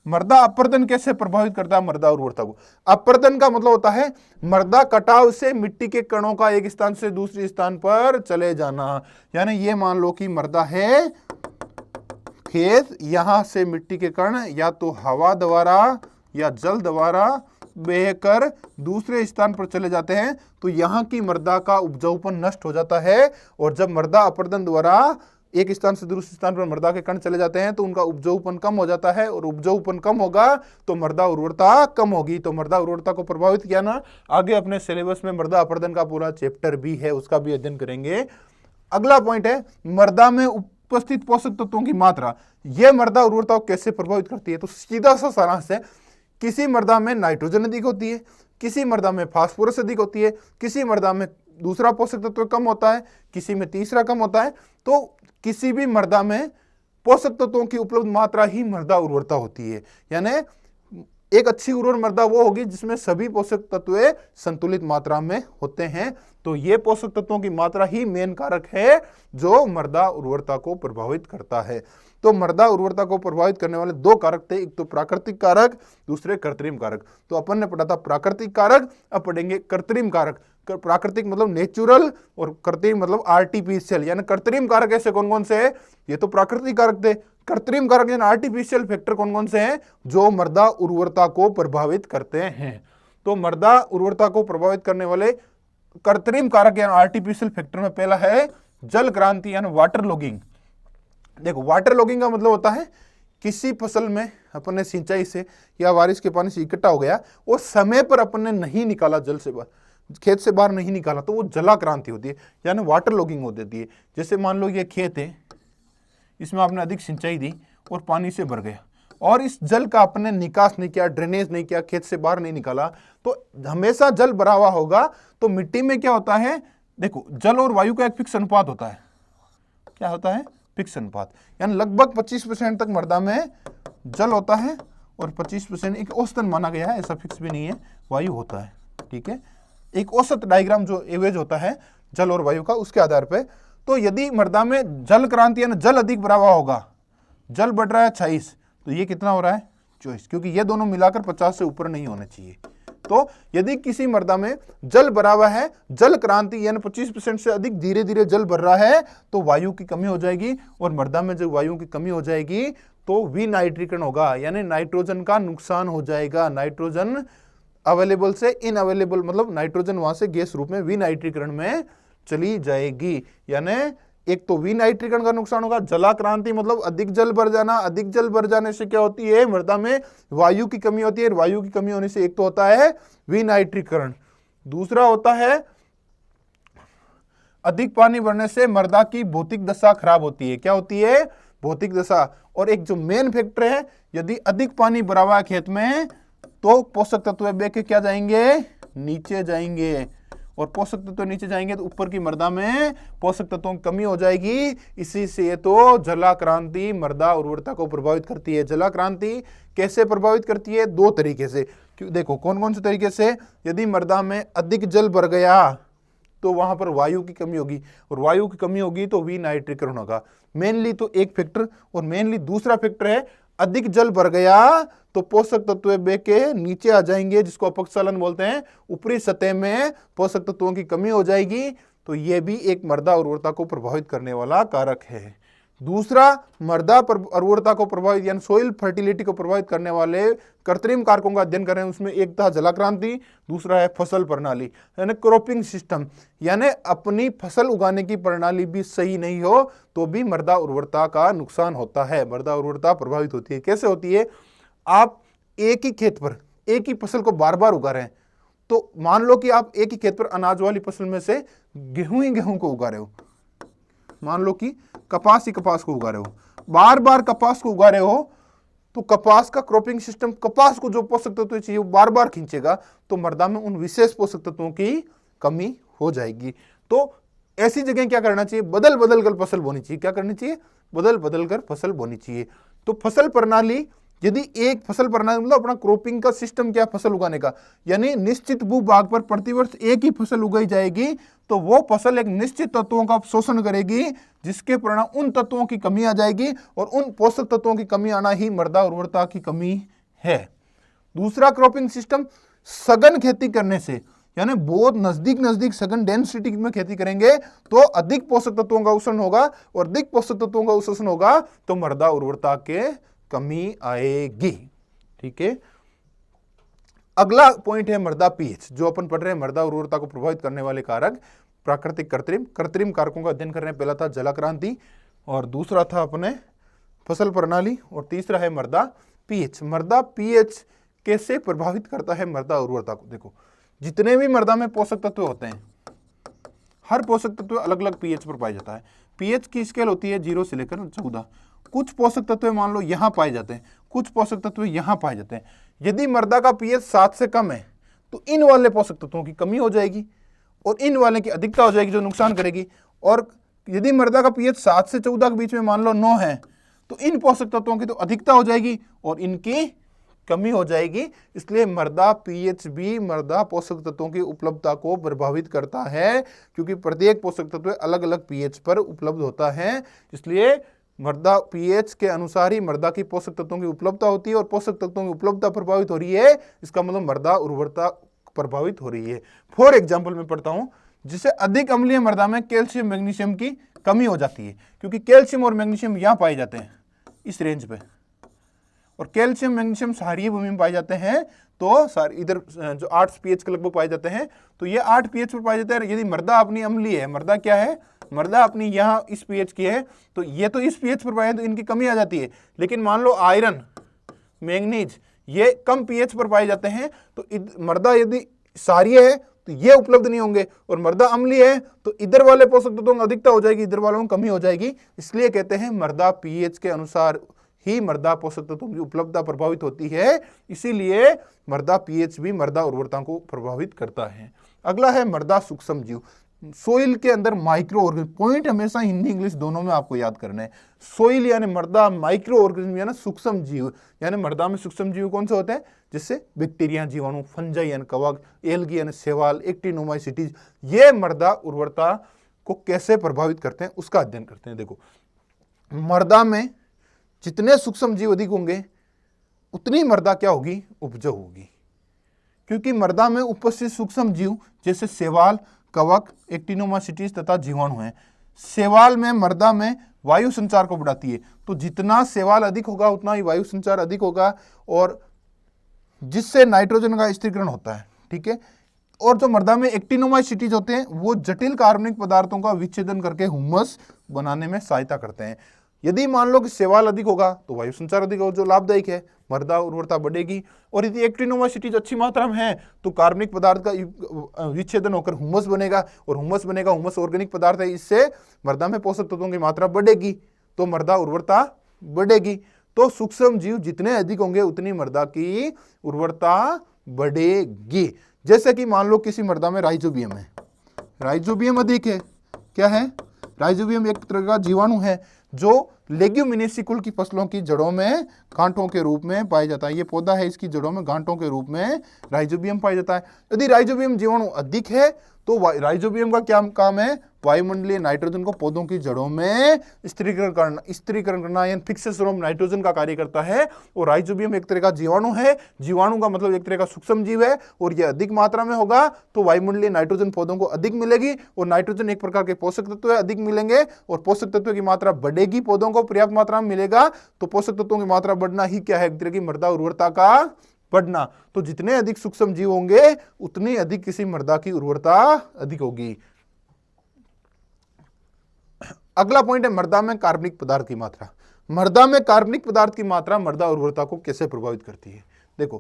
मृदा अपर्दन कैसे प्रभावित करता है मृदा उर्वरता को? अपर्दन का मतलब होता है मृदा कटाव से मिट्टी के कणों का एक स्थान से दूसरे स्थान पर चले जाना। यानी ये मान लो कि मृदा है खेत, यहां से मिट्टी के कण या तो हवा द्वारा या जल द्वारा बहकर दूसरे स्थान पर चले जाते हैं, तो यहाँ की मृदा का उपजाऊपन नष्ट हो जाता है। और जब मृदा अपर्दन द्वारा एक स्थान से दूसरे स्थान पर मृदा के कण चले जाते हैं तो उनका उपजाऊपन कम हो जाता है, और उपजाऊपन कम होगा तो मृदा उर्वरता कम होगी। तो मृदा उर्वरता को प्रभावित किया ना, आगे अपने सिलेबस में मृदा अपर्दन का पूरा चैप्टर भी है, उसका भी अध्ययन करेंगे। अगला पॉइंट है मृदा में उपस्थित पोषक तत्वों की मात्रा। यह मृदा उर्वरता को कैसे प्रभावित करती है? तो सीधा सा सारांश है, किसी मृदा में नाइट्रोजन अधिक होती है, किसी मृदा में फास्फोरस अधिक होती है, किसी मृदा में दूसरा पोषक तत्व कम होता है, किसी में तीसरा कम होता है। तो किसी भी मृदा में पोषक तत्वों की उपलब्ध मात्रा ही मृदा उर्वरता होती है। यानी एक अच्छी उर्वर मृदा वो होगी जिसमें सभी पोषक तत्व संतुलित मात्रा में होते हैं। तो ये पोषक तत्वों की मात्रा ही मेन कारक है जो मृदा उर्वरता को प्रभावित करता है। तो मृदा उर्वरता को प्रभावित करने वाले दो कारक थे, एक तो प्राकृतिक कारक, दूसरे कृत्रिम कारक। तो अपन ने पढ़ा था प्राकृतिक कारक, अब पढ़ेंगे कृत्रिम कारक। प्राकृतिक मतलब नेचुरल और कृत्रिम मतलब आर्टिफिशियल। यानी कृत्रिम कारक ऐसे कौन कौन से हैं? ये तो प्राकृतिक कारक थे। कृत्रिम कारक यानी आर्टिफिशियल फैक्टर कौन कौन से हैं जो मृदा उर्वरता को प्रभावित करते हैं? तो मृदा उर्वरता को प्रभावित करने वाले कृत्रिम कारक यानी आर्टिफिशियल फैक्टर में पहला है जल क्रांति यानी वाटर लॉगिंग। देखो वाटर लॉगिंग का मतलब होता है किसी फसल में अपन ने सिंचाई से या बारिश के पानी से इकट्ठा हो गया और समय पर अपन ने नहीं निकाला, जल से खेत से बाहर नहीं निकाला, तो वो जलाक्रांति होती है यानी वाटर लॉगिंग हो जाती है। जैसे मान लो ये खेत है, इसमें आपने अधिक सिंचाई दी और पानी से भर गया और इस जल का आपने निकास नहीं किया, ड्रेनेज नहीं किया, खेत से बाहर नहीं निकाला, तो हमेशा जल भरा हुआ होगा। तो मिट्टी में क्या होता है? देखो जल और वायु का एक फिक्स अनुपात होता है। क्या होता है? फिक्स अनुपात। यानी लगभग 25% तक मृदा में जल होता है और 25% एक औसतन माना गया है, ऐसा फिक्स भी नहीं है, वायु होता है। ठीक है, एक औसत डायग्राम जो एवरेज होता है जल और वायु का, उसके आधार पे। तो यदि मृदा में जल क्रांति यानी जल अधिक भरा हुआ होगा, जल बढ़ रहा है 26, तो ये कितना हो रहा है? 24, क्योंकि ये दोनों मिलाकर 50 से ऊपर नहीं होने चाहिए। तो यदि किसी मृदा में जल भरा हुआ है, जल क्रांति यानी 25% से अधिक धीरे धीरे जल भर रहा है, तो वायु की कमी हो जाएगी। और मृदा में जब वायु की कमी हो जाएगी तो विनाइट्रीकरण होगा, यानी नाइट्रोजन का नुकसान हो जाएगा। नाइट्रोजन अवेलेबल से इनअवेलेबल, मतलब नाइट्रोजन वहां से गैस रूप में विनाइट्रीकरण में चली जाएगी। यानी एक तो विनाइट्रीकरण का नुकसान होगा, जलाक्रांति मतलब अधिक जल भर जाना। अधिक जल भर जाने से क्या होती है? मृदा में वायु की कमी होती है। वायु की कमी होने से एक तो होता है विनाइट्रीकरण, दूसरा होता है अधिक पानी भरने से मृदा की भौतिक दशा खराब होती है। क्या होती है? भौतिक दशा। और एक जो मेन फैक्टर है, यदि अधिक पानी भरा हुआ है खेत में तो पोषक तत्व बह के क्या जाएंगे? नीचे जाएंगे। और पोषक तत्व नीचे जाएंगे तो ऊपर की मृदा में पोषक तत्वों की कमी हो जाएगी। इसी से तो जलाक्रांति मृदा उर्वरता को प्रभावित करती है। जलाक्रांति कैसे प्रभावित करती है? दो तरीके से। देखो कौन कौन से तरीके से? यदि मृदा में अधिक जल भर गया तो वहां पर वायु की कमी होगी, और वायु की कमी होगी तो विनाइट्रीकरण होगा। मेनली तो एक फैक्टर, और मेनली दूसरा फैक्टर है अधिक जल भर गया तो पोषक तत्व बह के नीचे आ जाएंगे, जिसको अपक्षालन बोलते हैं। ऊपरी सतह में पोषक तत्वों की कमी हो जाएगी, तो यह भी एक मृदा उर्वरता को प्रभावित करने वाला कारक है। दूसरा, मृदा उर्वरता को प्रभावित यानी सोइल फर्टिलिटी को प्रभावित करने वाले कृत्रिम कारकों का अध्ययन कर रहे हैं। उसमें एक था जलाक्रांति, दूसरा है फसल प्रणाली यानी क्रॉपिंग सिस्टम, यानी अपनी फसल उगाने की प्रणाली भी सही नहीं हो तो भी मृदा उर्वरता का नुकसान होता है, मृदा उर्वरता प्रभावित होती है। कैसे होती है? आप एक ही खेत पर एक ही फसल को बार बार उगा रहे हैं, तो मान लो कि आप एक ही खेत पर अनाज वाली फसल में से गेहूं को उगा रहे हो, मान लो कि कपास ही कपास को उगा रहे हो, बार बार कपास को उगा रहे हो, तो कपास का क्रॉपिंग सिस्टम कपास को जो पोषक तत्व चाहिए वो बार बार खींचेगा, तो मृदा में उन विशेष पोषक तत्वों की कमी हो जाएगी। तो ऐसी जगह क्या करना चाहिए? बदल बदल कर फसल बोनी चाहिए। क्या करनी चाहिए? बदल बदल कर फसल बोनी चाहिए। तो फसल प्रणाली, यदि एक फसल प्रणाली मतलब अपना क्रॉपिंग का सिस्टम क्या, फसल उगाने का, यानी निश्चित भूभाग पर प्रतिवर्ष एक ही फसल उगाई जाएगी, तो वो फसल एक निश्चित तत्वों का शोषण करेगी, जिसके परिणाम उन तत्वों की कमी आ जाएगी, और उन पोषक तत्वों की कमी आना ही मृदा उर्वरता की कमी है। दूसरा क्रॉपिंग सिस्टम, सघन खेती करने से, यानी बहुत नजदीक सघन डेंसिटी में खेती करेंगे तो अधिक पोषक तत्वों का अवशोषण होगा, और अधिक पोषक तत्वों का अवशोषण होगा तो मृदा उर्वरता के कमी आएगी। ठीक है, अगला पॉइंट है मृदा पीएच, जो अपन पढ़ रहे हैं मृदा उर्वरता को प्रभावित करने वाले कारक, प्राकृतिक कृत्रिम कारकों का अध्ययन कर रहे हैं। पहला था जलाक्रांति, और दूसरा था अपने फसल प्रणाली, और तीसरा है मृदा पीएच। मृदा पीएच कैसे प्रभावित करता है मृदा उर्वरता को? देखो, जितने भी मृदा में पोषक तत्व होते हैं, हर पोषक तत्व अलग अलग पीएच पर पाया जाता है। पीएच की स्केल होती है 0 से लेकर 14। कुछ पोषक तत्व मान लो यहाँ पाए जाते हैं, कुछ पोषक तत्व यहाँ पाए जाते हैं। यदि मृदा का पीएच 7 से कम है तो इन वाले पोषक तत्वों की कमी हो जाएगी और इन वाले की अधिकता हो जाएगी, जो नुकसान करेगी। और यदि मृदा का पीएच 7 से 14 के बीच में मान लो 9 है, तो इन पोषक तत्वों की तो अधिकता हो जाएगी और इनकी कमी हो जाएगी। इसलिए मृदा पीएच भी मृदा पोषक तत्वों की उपलब्धता को प्रभावित करता है, क्योंकि प्रत्येक पोषक तत्व अलग अलग पीएच पर उपलब्ध होता है। इसलिए मृदा पीएच के अनुसार ही मृदा की पोषक तत्वों की उपलब्धता होती है, और पोषक तत्वों की उपलब्धता प्रभावित हो रही है, इसका मतलब मृदा उर्वरता प्रभावित हो रही है। फॉर एग्जाम्पल मैं पढ़ता हूं, जिसे अधिक अम्लीय मृदा में कैल्शियम मैग्नीशियम की कमी हो जाती है, क्योंकि कैल्शियम और मैग्नीशियम यहां पाए जाते हैं इस रेंज पे, और कैल्शियम मैग्नीशियम क्षारीय भूमि में पाए जाते हैं, तो इधर जो 8 पीएच के लगभग पाए जाते हैं, तो ये 8 पीएच पर पाए जाते हैं। यदि मृदा अपनी अम्लीय है, मृदा क्या है, मृदा अपनी यहाँ इस पीएच की है, तो ये तो इस पीएच पर पाए तो इनकी कमी आ जाती है। लेकिन मान लो आयरन, मैग्नीज ये कम पीएच पर पाए जाते हैं, तो मृदा यदि क्षारीय है तो ये उपलब्ध नहीं होंगे, और मृदा अम्लीय है तो इधर वाले पोषक तत्वों की अधिकता हो जाएगी, इधर वालों की कमी हो जाएगी। इसलिए कहते हैं मृदा पीएच के अनुसार ही मृदा पोषक तत्वों की उपलब्धता प्रभावित होती है। इसीलिए मृदा पीएच भी मृदा उर्वरता को प्रभावित करता है। अगला है मृदा सूक्ष्म जीव, सोइल के अंदर माइक्रो ऑर्गेनिज्म। पॉइंट हमेशा हिंदी इंग्लिश दोनों में आपको याद करना है। सोइल यानी मृदा, माइक्रो ऑर्गेनिज्म यानी सूक्ष्म जीव, यानी मृदा में सूक्ष्म जीव कौन से होते हैं? जिससे बैक्टीरिया, जीवाणु, फंजाई यानी कवक, एल्गी यानी शैवाल, एक्टिनोमाइसीटीज, ये मृदा उर्वरता को कैसे प्रभावित करते हैं उसका अध्ययन करते हैं। देखो, मृदा में जितने सूक्ष्म जीव अधिक होंगे उतनी मृदा क्या होगी? उपजाऊ होगी, क्योंकि मृदा में उपस्थित सूक्ष्म जीव जैसे शैवाल, कवक, एक्टिनोमाइसीटीज तथा जीवाणु हैं। शैवाल में मृदा में वायु संचार को बढ़ाती है, तो जितना शैवाल अधिक होगा उतना ही वायु संचार अधिक होगा, और जिससे नाइट्रोजन का स्थिरीकरण होता है। ठीक है, और जो मृदा में एक्टिनोमाइसीटीज होते हैं वो जटिल कार्बनिक पदार्थों का विच्छेदन करके हुमस बनाने में सहायता करते हैं। यदि मान लो कि शैवाल अधिक होगा तो वायु संचार अधिक होगा, जो लाभदायक है, मृदा उर्वरता बढ़ेगी। और यदि एक्टिनोमाइसीटीज अच्छी मात्रा में है तो कार्बनिक पदार्थ का विच्छेदन होकर हुमस बनेगा, और हुमस बनेगा, हुमस ऑर्गेनिक पदार्थ है, इससे मृदा में पोषक तत्वों की मात्रा बढ़ेगी, तो मृदा उर्वरता बढ़ेगी। तो सूक्ष्म जीव जितने अधिक होंगे उतनी मृदा की उर्वरता बढ़ेगी। जैसे कि मान लो किसी मृदा में राइजोबियम है, राइजोबियम अधिक है, क्या है? राइजोबियम एक तरह का जीवाणु है जो लेग्यूमिनेसी कुल की फसलों की जड़ों में गांठों के रूप में पाया जाता है। ये पौधा है, इसकी जड़ों में गांठों के रूप में राइजोबियम पाया जाता है। यदि राइजोबियम जीवाणु अधिक है तो राइजोबियम का क्या काम है? वायुमंडलीय नाइट्रोजन को पौधों की जड़ों में स्थिरीकरण करना, यानी फिक्सेशन ऑफ नाइट्रोजन का कार्य करता है। और राइजोबियम एक तरह का जीवाणु है, जीवाणु का मतलब एक तरह का सूक्ष्म जीव है, और यह अधिक मात्रा में होगा तो वायुमंडलीय नाइट्रोजन पौधों को अधिक मिलेगी, और नाइट्रोजन एक प्रकार के पोषक तत्व है, अधिक मिलेंगे, और पोषक तत्वों की मात्रा बढ़ेगी, पौधों को पर्याप्त मात्रा में मिलेगा, तो पोषक तत्वों की मात्रा बढ़ना ही क्या है? एक तरह की मृदा उर्वरता का बढ़ना। तो जितने अधिक सूक्ष्म जीव होंगे उतनी अधिक किसी मृदा की उर्वरता अधिक होगी। अगला पॉइंट है मृदा में कार्बनिक पदार्थ की मात्रा। मृदा में कार्बनिक पदार्थ की मात्रा मृदा उर्वरता को कैसे प्रभावित करती है? देखो,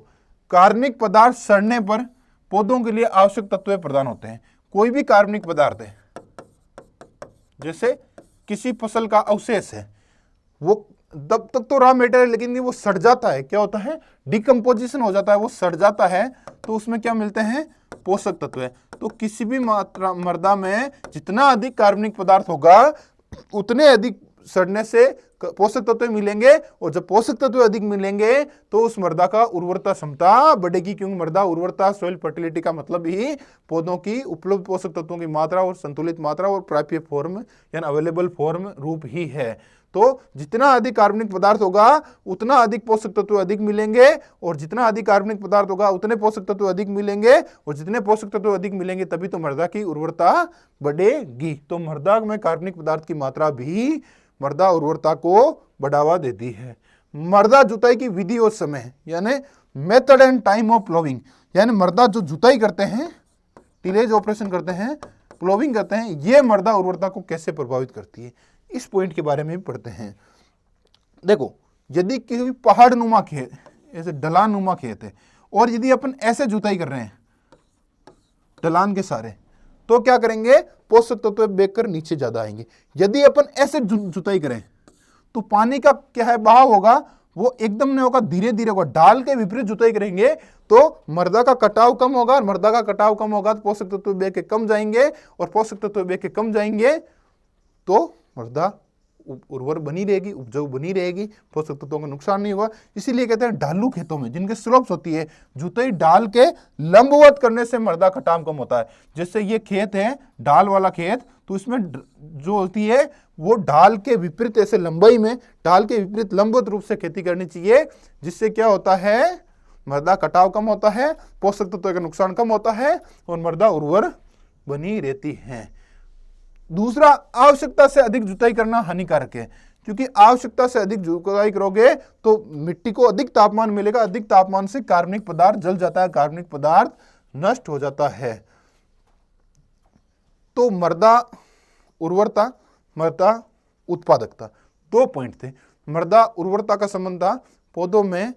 कार्बनिक पदार्थ सड़ने पर पौधों के लिए आवश्यक तत्व प्रदान होते हैं। कोई भी कार्बनिक पदार्थ है, जैसे किसी फसल का अवशेष है, वो तब तक तो रॉ मेटेरियल है, लेकिन वो सड़ जाता है, क्या होता है? डिकम्पोजिशन हो जाता है, वो सड़ जाता है, तो उसमें क्या मिलते हैं? पोषक तत्व है। तो किसी भी मात्रा मृदा में जितना अधिक कार्बनिक पदार्थ होगा उतने अधिक सड़ने से पोषक तत्व मिलेंगे, और जब पोषक तत्व अधिक मिलेंगे तो उस मृदा का उर्वरता क्षमता बढ़ेगी, क्योंकि मृदा उर्वरता, सॉइल फर्टिलिटी का मतलब ही पौधों की उपलब्ध पोषक तत्वों की मात्रा और संतुलित मात्रा और प्राप्य फॉर्म यानी अवेलेबल फॉर्म रूप ही है। तो जितना अधिक कार्बनिक पदार्थ होगा उतना अधिक पोषक तत्व अधिक मिलेंगे, और जितना अधिक कार्बनिक पदार्थ होगा उतने पोषक तत्व अधिक मिलेंगे, और जितने पोषक तत्व अधिक मिलेंगे तभी तो मृदा की उर्वरता बढ़ेगी। तो मृदा में कार्बनिक पदार्थ की मात्रा भी मृदा उर्वरता को बढ़ावा देती है। मृदा जुताई की विधि और समय, यानी मेथड एंड टाइम ऑफ प्लोविंग, यानी मृदा जो जुताई करते हैं, टिलेज ऑपरेशन करते हैं, प्लोविंग करते हैं, ये मृदा उर्वरता को कैसे प्रभावित करती है, इस पॉइंट के बारे में भी पढ़ते हैं। देखो, यदि किसी पहाड़ नुमा खेत, ऐसे ढलान नुमा खेत है, और यदि अपन ऐसे जुताई कर रहे हैं ढलान के सारे, तो क्या करेंगे? पोषक तत्व बेकर नीचे ज्यादा आएंगे। यदि अपन ऐसे जुताई करें तो पानी का क्या है? बहाव होगा, वो एकदम नहीं होगा, धीरे धीरे होगा। डाल के विपरीत जुताई करेंगे तो मृदा का कटाव कम होगा, और मृदा का कटाव कम होगा तो पोषक तत्व बह के कम जाएंगे, और पोषक तत्व बह के कम जाएंगे तो मृदा उर्वर बनी रहेगी, उपजाऊ बनी रहेगी, पोषक तत्वों का नुकसान नहीं होगा। इसीलिए कहते हैं ढालू खेतों में जिनके स्लोप्स होती है, जुताई डाल के लंबवत करने से मृदा कटाव कम होता है। जैसे ये खेत है ढाल वाला खेत, तो इसमें जो होती है वो ढाल के विपरीत, ऐसे लंबाई में ढाल के विपरीत लंबवत रूप से खेती करनी चाहिए, जिससे क्या होता है? मृदा कटाव कम होता है, पोषक तत्वों का नुकसान कम होता है, और मृदा उर्वर बनी रहती है। दूसरा, आवश्यकता से अधिक जुताई करना हानिकारक है, क्योंकि आवश्यकता से अधिक जुताई करोगे तो मिट्टी को अधिक तापमान मिलेगा, अधिक तापमान से कार्बनिक पदार्थ जल जाता है, कार्बनिक पदार्थ नष्ट हो जाता है। तो मृदा उर्वरता, मृदा उत्पादकता, दो पॉइंट थे। मृदा उर्वरता का संबंध था पौधों में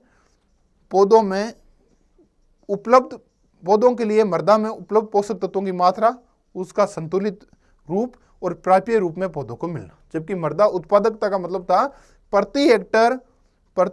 उपलब्ध, पौधों के लिए मृदा में उपलब्ध पोषक तत्वों की मात्रा, उसका संतुलित रूप और प्राप्य रूप में पौधों को मिलना। जबकि मृदा उत्पादकता का मतलब था प्रति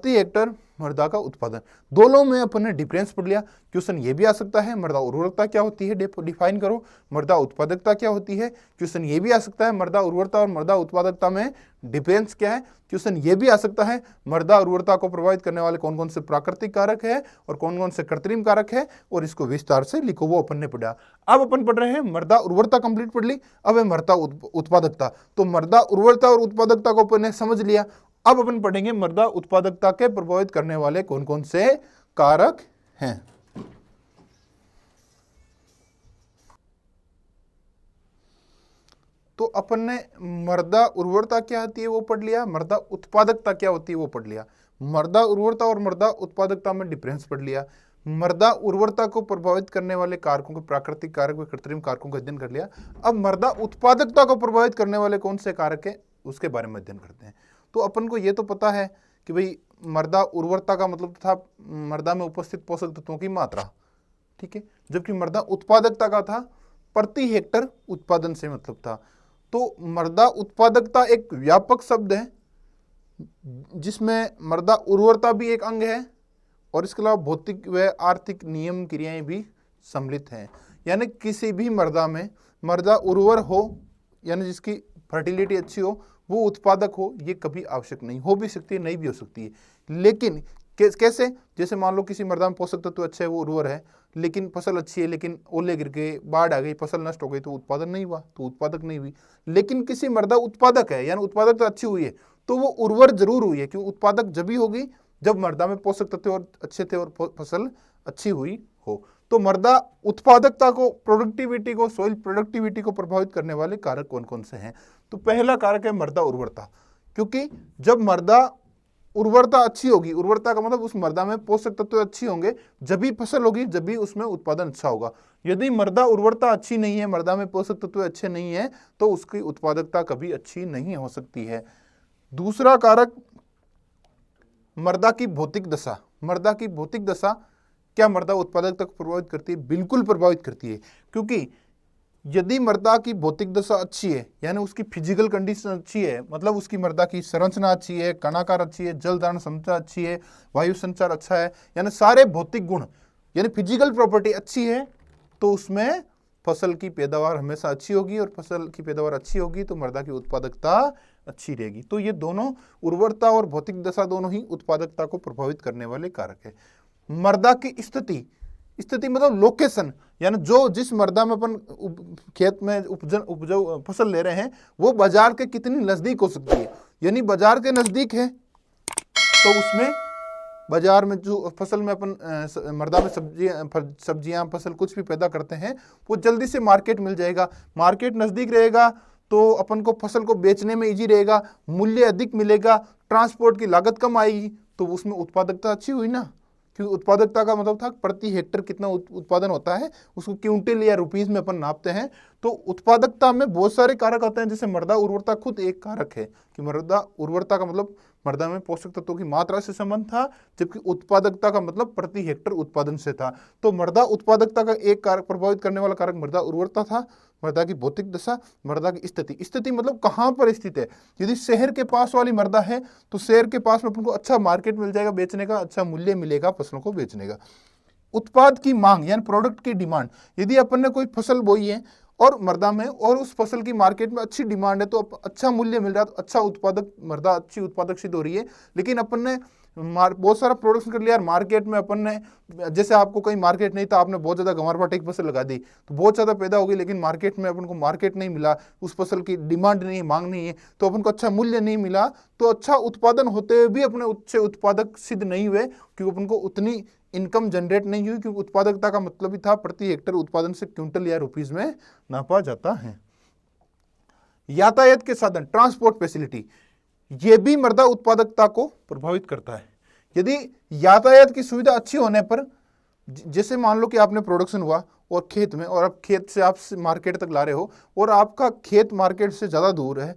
हेक्टर मृदा का उत्पादन। दोनों में अपन ने डिफरेंस पढ़ लिया। क्वेश्चन ये भी आ सकता है मृदा उर्वरता क्या होती है, डिफाइन करो। मृदा उत्पादकता क्या होती है, क्वेश्चन ये भी आ सकता है मृदा उर्वरता और मृदा उत्पादकता में डिफरेंस क्या है। क्वेश्चन ये भी आ सकता है मृदा उर्वरता को प्रभावित करने वाले कौन कौन से प्राकृतिक कारक है और कौन कौन से कृत्रिम कारक है, और इसको विस्तार से लिखो, वो अपन ने पढ़ा। अब अपन पढ़ रहे हैं मृदा उर्वरता कंप्लीट पढ़ ली, अब है मृदा उत्पादकता। तो मृदा उर्वरता और उत्पादकता को अपन ने समझ लिया। अब अपन पढ़ेंगे मृदा उत्पादकता के प्रभावित करने वाले कौन कौन से कारक हैं। तो अपन ने मृदा उर्वरता क्या होती है वो पढ़ लिया, मृदा उत्पादकता क्या होती है वो पढ़ लिया। मृदा उर्वरता और मृदा उत्पादकता में डिफरेंस पढ़ लिया। मृदा उर्वरता को प्रभावित करने वाले कारकों के प्राकृतिक कारक व कृत्रिम कारकों का अध्ययन कर लिया। अब मृदा उत्पादकता को प्रभावित करने वाले कौन से कारक है उसके बारे में अध्ययन करते हैं। तो अपन को ये तो पता है कि भाई मृदा उर्वरता का मतलब था मृदा में उपस्थित पोषक तत्वों की मात्रा, ठीक है, जबकि मृदा उत्पादकता का था प्रति हेक्टर उत्पादन से मतलब था। तो मृदा उत्पादकता एक व्यापक शब्द है जिसमें मृदा उर्वरता भी एक अंग है और इसके अलावा भौतिक व आर्थिक नियम क्रियाएं भी सम्मिलित हैं। यानी किसी भी मृदा में मृदा उर्वर हो यानी जिसकी फर्टिलिटी अच्छी हो, वो उत्पादक हो, ये कभी आवश्यक नहीं, हो भी सकती है नहीं भी हो सकती है, लेकिन कैसे? जैसे मान लो किसी मृदा में पोषक तत्व अच्छे है, वो उर्वर है, लेकिन फसल अच्छी है, लेकिन ओले गिर गए, बाढ़ आ गई, फसल नष्ट हो गई, तो उत्पादन नहीं हुआ, तो उत्पादक नहीं हुई। लेकिन किसी मृदा उत्पादक है, यानी उत्पादकता अच्छी हुई है, तो वो उर्वर जरूर हुई है, क्योंकि उत्पादक जब भी होगी जब मृदा में पोषक तत्व और अच्छे थे और फसल अच्छी हुई हो। तो मृदा उत्पादकता को, प्रोडक्टिविटी को, सॉइल प्रोडक्टिविटी को प्रभावित करने वाले कारक कौन कौन से हैं? तो पहला कारक है मृदा उर्वरता, क्योंकि जब मृदा उर्वरता अच्छी होगी, उर्वरता का मतलब उस मृदा में पोषक तत्व अच्छी होंगे, जब भी फसल होगी, जब भी उसमें उत्पादन अच्छा होगा। यदि मृदा उर्वरता अच्छी नहीं है, मृदा में पोषक तत्व अच्छे नहीं है, तो उसकी उत्पादकता कभी अच्छी नहीं हो सकती है। दूसरा कारक मृदा की भौतिक दशा। मृदा की भौतिक दशा क्या मृदा उत्पादकता को प्रभावित करती है? बिल्कुल प्रभावित करती है, क्योंकि यदि मृदा की भौतिक दशा अच्छी है, यानी उसकी फिजिकल कंडीशन अच्छी है, मतलब उसकी मृदा की संरचना अच्छी है, कणाकार अच्छी है, जल धारण क्षमता अच्छी है, वायु संचार अच्छा है, यानी सारे भौतिक गुण, यानी फिजिकल प्रॉपर्टी अच्छी है, तो उसमें फसल की पैदावार हमेशा अच्छी होगी, और फसल की पैदावार अच्छी होगी तो मृदा की उत्पादकता अच्छी रहेगी। तो ये दोनों, उर्वरता और भौतिक दशा, दोनों ही उत्पादकता को प्रभावित करने वाले कारक है। मृदा की स्थिति, स्थिति मतलब लोकेशन, यानी जो जिस मृदा में अपन खेत में उपजाऊ फसल ले रहे हैं, वो बाजार के कितनी नजदीक हो सकती है। यानी बाजार के नजदीक है तो उसमें बाजार में जो फसल में अपन मृदा में सब्जियां फसल कुछ भी पैदा करते हैं, वो जल्दी से मार्केट मिल जाएगा। मार्केट नजदीक रहेगा तो अपन को फसल को बेचने में इजी रहेगा, मूल्य अधिक मिलेगा, ट्रांसपोर्ट की लागत कम आएगी, तो उसमें उत्पादकता अच्छी हुई ना। क्योंकि उत्पादकता का मतलब था प्रति हेक्टर कितना उत्पादन होता है, उसको क्विंटल या रुपीस में अपन नापते हैं। तो उत्पादकता में बहुत सारे कारक होते हैं, जैसे मृदा उर्वरता खुद एक कारक है, कि मृदा उर्वरता का मतलब मृदा में पोषक तत्वों की मात्रा से संबंध था, जबकि उत्पादकता का मतलब प्रति हेक्टर उत्पादन से था। तो मृदा उत्पादकता का एक कारक, प्रभावित करने वाला कारक मृदा उर्वरता था। मृदा की भौतिक दशा, मृदा की स्थिति, स्थिति मतलब कहाँ पर स्थित है। यदि शहर के पास वाली मृदा है तो शहर के पास में अपन को अच्छा मार्केट मिल जाएगा बेचने का, अच्छा मूल्य मिलेगा फसलों को बेचने का। उत्पाद की मांग यानी प्रोडक्ट की डिमांड, यदि अपन ने कोई फसल बोई है और मृदा में, और उस फसल की मार्केट में अच्छी डिमांड है, तो अच्छा मूल्य मिल रहा है, तो अच्छा उत्पादक, मृदा अच्छी उत्पादक सिद्ध हो रही है। लेकिन अपन ने बहुत सारा प्रोडक्शन कर लिया यार, मार्केट में अपन ने, जैसे आपको कहीं मार्केट नहीं था, आपने बहुत ज़्यादा गंवारपाठे की फसल लगा दी, तो बहुत ज़्यादा पैदा होगी, लेकिन मार्केट में अपन को मार्केट नहीं मिला, उस फसल की डिमांड नहीं, मांग नहीं है, तो अपन को अच्छा मूल्य नहीं मिला, तो अच्छा उत्पादन होते हुए भी अपने अच्छे उत्पादक सिद्ध नहीं हुए, क्योंकि अपन को उतनी इनकम जनरेट नहीं हुई, क्योंकि उत्पादकता का मतलब ही था प्रति हेक्टर उत्पादन से क्विंटल या रुपीस में नापा जाता है। यातायात के साधन, ट्रांसपोर्ट फैसिलिटी, ये भी मृदा उत्पादकता को प्रभावित करता है। यदि यातायात की सुविधा अच्छी होने पर, जैसे मान लो कि आपने प्रोडक्शन हुआ और खेत में, और अब खेत से आप मार्केट तक ला रहे हो, और आपका खेत मार्केट से ज़्यादा दूर है,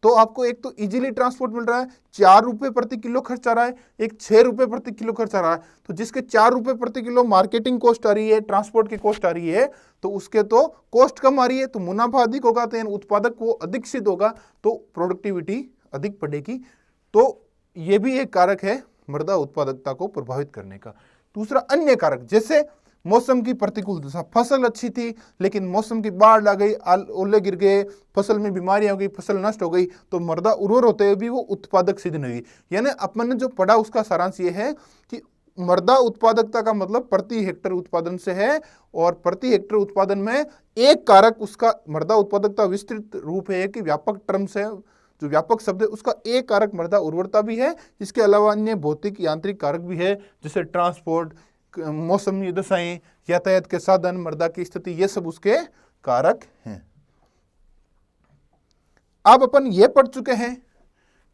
तो आपको एक तो इजीली ट्रांसपोर्ट मिल रहा है, 4 रुपये प्रति किलो खर्च आ रहा है, एक 6 रुपये प्रति किलो खर्च आ रहा है, तो जिसके 4 रुपये प्रति किलो मार्केटिंग कॉस्ट आ रही है, ट्रांसपोर्ट की कॉस्ट आ रही है, तो उसके तो कॉस्ट कम आ रही है, तो मुनाफा अधिक होगा, तो उत्पादक वो अधिक सिद्ध होगा, तो प्रोडक्टिविटी अधिक बढ़ेगी। तो ये भी एक कारक है मृदा उत्पादकता को प्रभावित करने का। दूसरा अन्य कारक, जैसे मौसम की प्रतिकूल दशा, फसल अच्छी थी लेकिन मौसम की बाढ़ आ गई, ओले गिर गए, फसल में बीमारियां हो गई, फसल नष्ट हो गई, तो मृदा उर्वर होते हुए भी वो उत्पादक सिद्ध नहीं हुई। यानी अपन ने जो पढ़ा उसका सारांश ये है कि मृदा उत्पादकता का मतलब प्रति हेक्टर उत्पादन से है, और प्रति हेक्टर उत्पादन में एक कारक उसका मृदा उत्पादकता विस्तृत रूप है कि व्यापक टर्म से, जो व्यापक शब्द है उसका एक कारक मृदा उर्वरता भी है। इसके अलावा अन्य भौतिक यांत्रिक कारक भी है, जैसे ट्रांसपोर्ट, मौसमी दशाएं, यातायात के साधन, मृदा की स्थिति, ये सब उसके कारक हैं। अब अपन ये पढ़ चुके हैं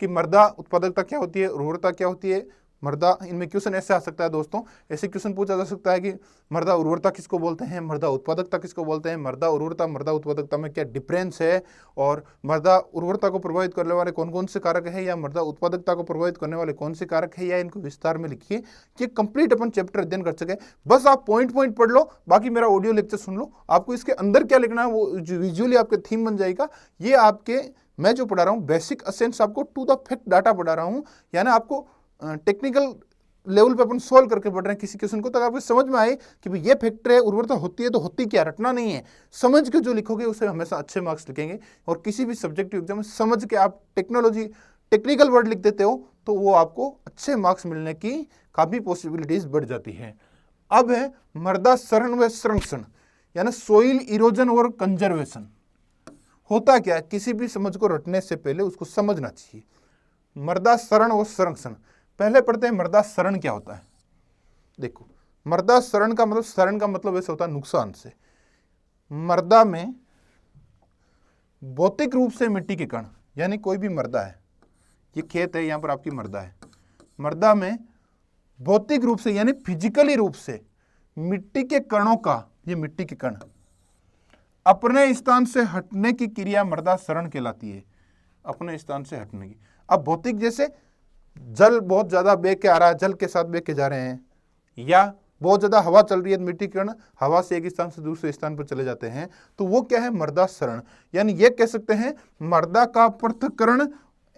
कि मृदा उत्पादकता क्या होती है, उर्वरता क्या होती है, मृदा, इनमें क्वेश्चन ऐसे आ सकता है दोस्तों, ऐसे क्वेश्चन पूछा जा सकता है कि मृदा उर्वरता किसको बोलते हैं, मृदा उत्पादकता किसको बोलते हैं, मृदा उर्वरता मृदा उत्पादकता में क्या डिफरेंस है, और मृदा उर्वरता को प्रभावित करने वाले कौन कौन से कारक है, या मृदा उत्पादकता को प्रभावित करने वाले कौन से कारक है, या इनको विस्तार में लिखिए। ये कंप्लीट अपन चैप्टर अध्ययन कर सके। बस आप पॉइंट पॉइंट पढ़ लो, बाकी मेरा ऑडियो लेक्चर सुन लो। आपको इसके अंदर क्या लिखना है वो विजुअली आपके थीम बन जाएगा। ये आपके, मैं जो पढ़ा रहा हूँ बेसिक असेंस, आपको टू द फैक्ट डाटा पढ़ा रहा हूँ, यानी आपको टेक्निकल लेवल पे अपन सोल्व करके पढ़ रहे हैं किसी क्वेश्चन को, तक आपको समझ में आए कि भाई ये फैक्टर है, उर्वरता होती है तो होती क्या, रटना नहीं है, समझ के जो लिखोगे उसे हमेशा अच्छे मार्क्स लिखेंगे। और किसी भी सब्जेक्टिव एग्जाम में समझ के आप टेक्नोलॉजी टेक्निकल वर्ड लिख देते हो तो वो आपको अच्छे मार्क्स मिलने की काफी पॉसिबिलिटीज बढ़ जाती है। अब है मृदा क्षरण व संरक्षण, यानी सोइल इरोजन और कंजर्वेशन। होता क्या है, किसी भी समझ को रटने से पहले उसको समझना चाहिए। मृदा क्षरण और संरक्षण, पहले पढ़ते हैं मृदा क्षरण क्या होता है। देखो, मृदा क्षरण का मतलब, क्षरण का मतलब ऐसे होता है नुकसान से। मृदा में भौतिक रूप से मिट्टी के कण, यानी कोई भी मृदा है, ये खेत है, यहां पर आपकी मृदा है, मृदा में भौतिक रूप से यानी फिजिकली रूप से मिट्टी के कणों का, ये मिट्टी के कण अपने स्थान से हटने की क्रिया मृदा क्षरण कहलाती है। अपने स्थान से हटने की, अब भौतिक जैसे जल बहुत ज्यादा बह के आ रहा है, जल के साथ बह के जा रहे हैं, या बहुत ज्यादा हवा चल रही है, मिट्टी के कण हवा से एक स्थान से दूसरे स्थान पर चले जाते हैं, तो वो क्या है, मृदा क्षरण। यानी ये कह सकते हैं मृदा का पृथक्करण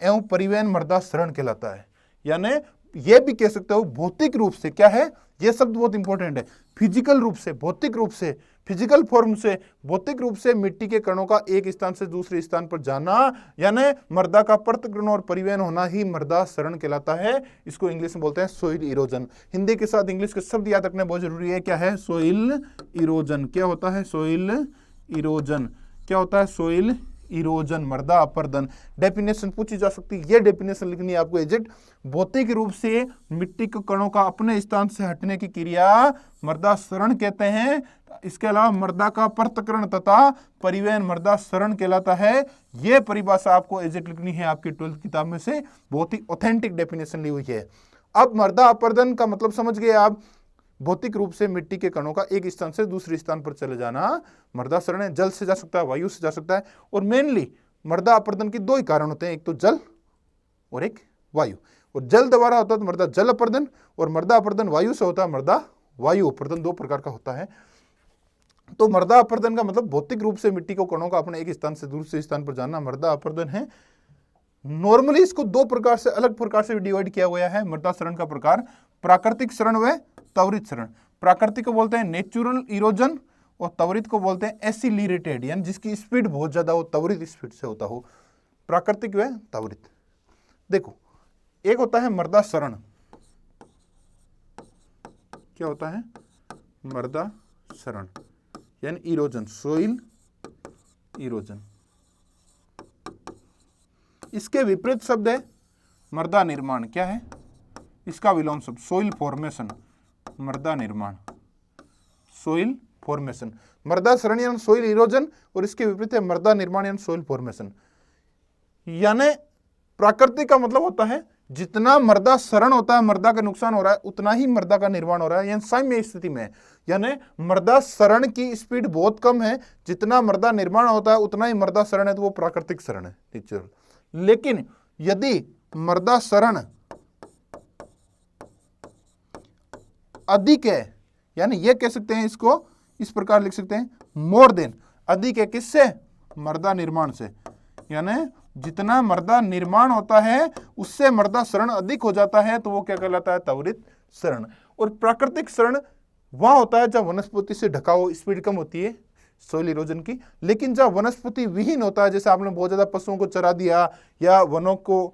एवं परिवहन मृदा क्षरण कहलाता है। यानी ये भी कह सकते हो भौतिक रूप से, क्या है ये शब्द बहुत इंपॉर्टेंट है, फिजिकल रूप से, भौतिक रूप से, फिजिकल फॉर्म से, भौतिक रूप से मिट्टी के कणों का एक स्थान से दूसरे स्थान पर जाना, यानी मृदा का पृथक्करण और परिवहन होना ही मृदा क्षरण कहलाता है। इसको इंग्लिश में बोलते हैं सोइल इरोजन। हिंदी के साथ इंग्लिश के शब्द याद रखना बहुत जरूरी है। क्या है, सोइल इरोजन। क्या होता है, सोइल इरोजन। क्या होता है, सोइल इरोजन, मृदा अपरदन। डेफिनेशन पूछी जा सकती है, ये डेफिनेशन लिखनी है आपको एजेंट। भौतिक रूप से मिट्टी के कणों का अपने स्थान से हटने की क्रिया मृदा क्षरण कहते हैं। इसके अलावा मृदा का पृथक्करण तथा परिवहन मृदा क्षरण कहलाता है। यह परिभाषा आपको एजेंट लिखनी है आपकी 12th किताब में से, बहुत ही ऑथेंटिक डेफिनेशन ली हुई है। अब मृदा अपरदन का मतलब समझ गए आप, भौतिक रूप से मिट्टी के कणों का एक स्थान से दूसरे स्थान पर चले जाना मृदा क्षरण है। जल से जा सकता है, वायु से जा सकता है, और मेनली मृदा अपरदन के दो ही कारण होते हैं, एक तो जल और एक वायु। और जल द्वारा होता है तो मृदा जल अपरदन, और मृदा अपरदन वायु से होता है मृदा वायु अपरदन। दो प्रकार का होता है। तो मृदा अपरदन का मतलब भौतिक रूप से मिट्टी को कणों का अपने एक स्थान से दूसरे स्थान पर जाना मृदा अपरदन है। नॉर्मली इसको दो प्रकार से, अलग प्रकार से डिवाइड किया गया है मृदा क्षरण का प्रकार, प्राकृतिक क्षरण व त्वरित क्षरण। प्राकृतिक को बोलते हैं नेचुरल इरोजन, और त्वरित को बोलते हैं एसिलरेटेड, यानी जिसकी स्पीड बहुत ज्यादा हो, त्वरित स्पीड से होता हो, प्राकृतिक व त्वरित। देखो, एक होता है मृदा क्षरण। क्या होता है, मृदा क्षरण यानी इरोजन, सोइल इरोजन। इसके विपरीत शब्द है मृदा निर्माण। क्या है, इसका विलोम शब्द सोइल फॉर्मेशन, मृदा निर्माण, सोइल फॉर्मेशन। मृदा क्षरण यानी सोइल इरोजन, और इसके विपरीत है मृदा निर्माण यानी सोइल फॉर्मेशन। यानी प्राकृतिक का मतलब होता है जितना मृदा क्षरण होता है, मृदा का नुकसान हो रहा है, उतना ही मृदा का निर्माण हो रहा है, यानी साम्य स्थिति में। यानी मृदा क्षरण की स्पीड बहुत कम है, जितना मृदा निर्माण होता है उतना ही मृदा क्षरण है, तो वो प्राकृतिक क्षरण है, नेचुरल। लेकिन यदि मृदा क्षरण अधिक है, यानी ये कह सकते हैं, इसको इस प्रकार लिख सकते हैं, मोर देन, अधिक है किससे, मृदा निर्माण से। यानी जितना मृदा निर्माण होता है उससे मृदा क्षरण अधिक हो जाता है, तो वो क्या कहलाता है, त्वरित क्षरण। और प्राकृतिक क्षरण वह होता है जब वनस्पति से ढका हो, स्पीड कम होती है सोइल इरोजन की। लेकिन जब वनस्पति विहीन होता है, जैसे आपने बहुत ज्यादा पशुओं को चरा दिया या वनों को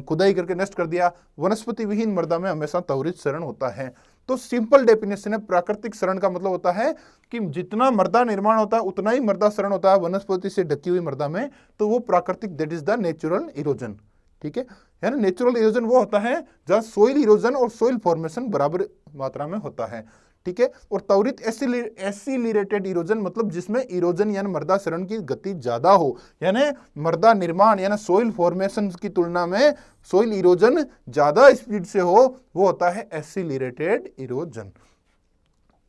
खुदाई करके नष्ट कर दिया, वनस्पति विहीन मृदा में हमेशा त्वरित क्षरण होता है। तो सिंपल डेफिनेशन है, प्राकृतिक क्षरण का मतलब होता है कि जितना मृदा निर्माण होता है उतना ही मृदा क्षरण होता है वनस्पति से ढकी हुई मृदा में, तो वो प्राकृतिक, that is the natural erosion. ठीक है, यानी नेचुरल इरोजन वो होता है जहां सोइल इरोजन और सोइल फॉर्मेशन बराबर मात्रा में होता है। ठीक है, और त्वरित एसिलरेटेड इरोजन मतलब जिसमें इरोजन यानी मृदा क्षरण की गति ज्यादा हो, यानी मृदा निर्माण यानी सोइल फॉर्मेशन की तुलना में सोइल इरोजन ज्यादा स्पीड से हो, वो होता है एसिलरेटेड इरोजन।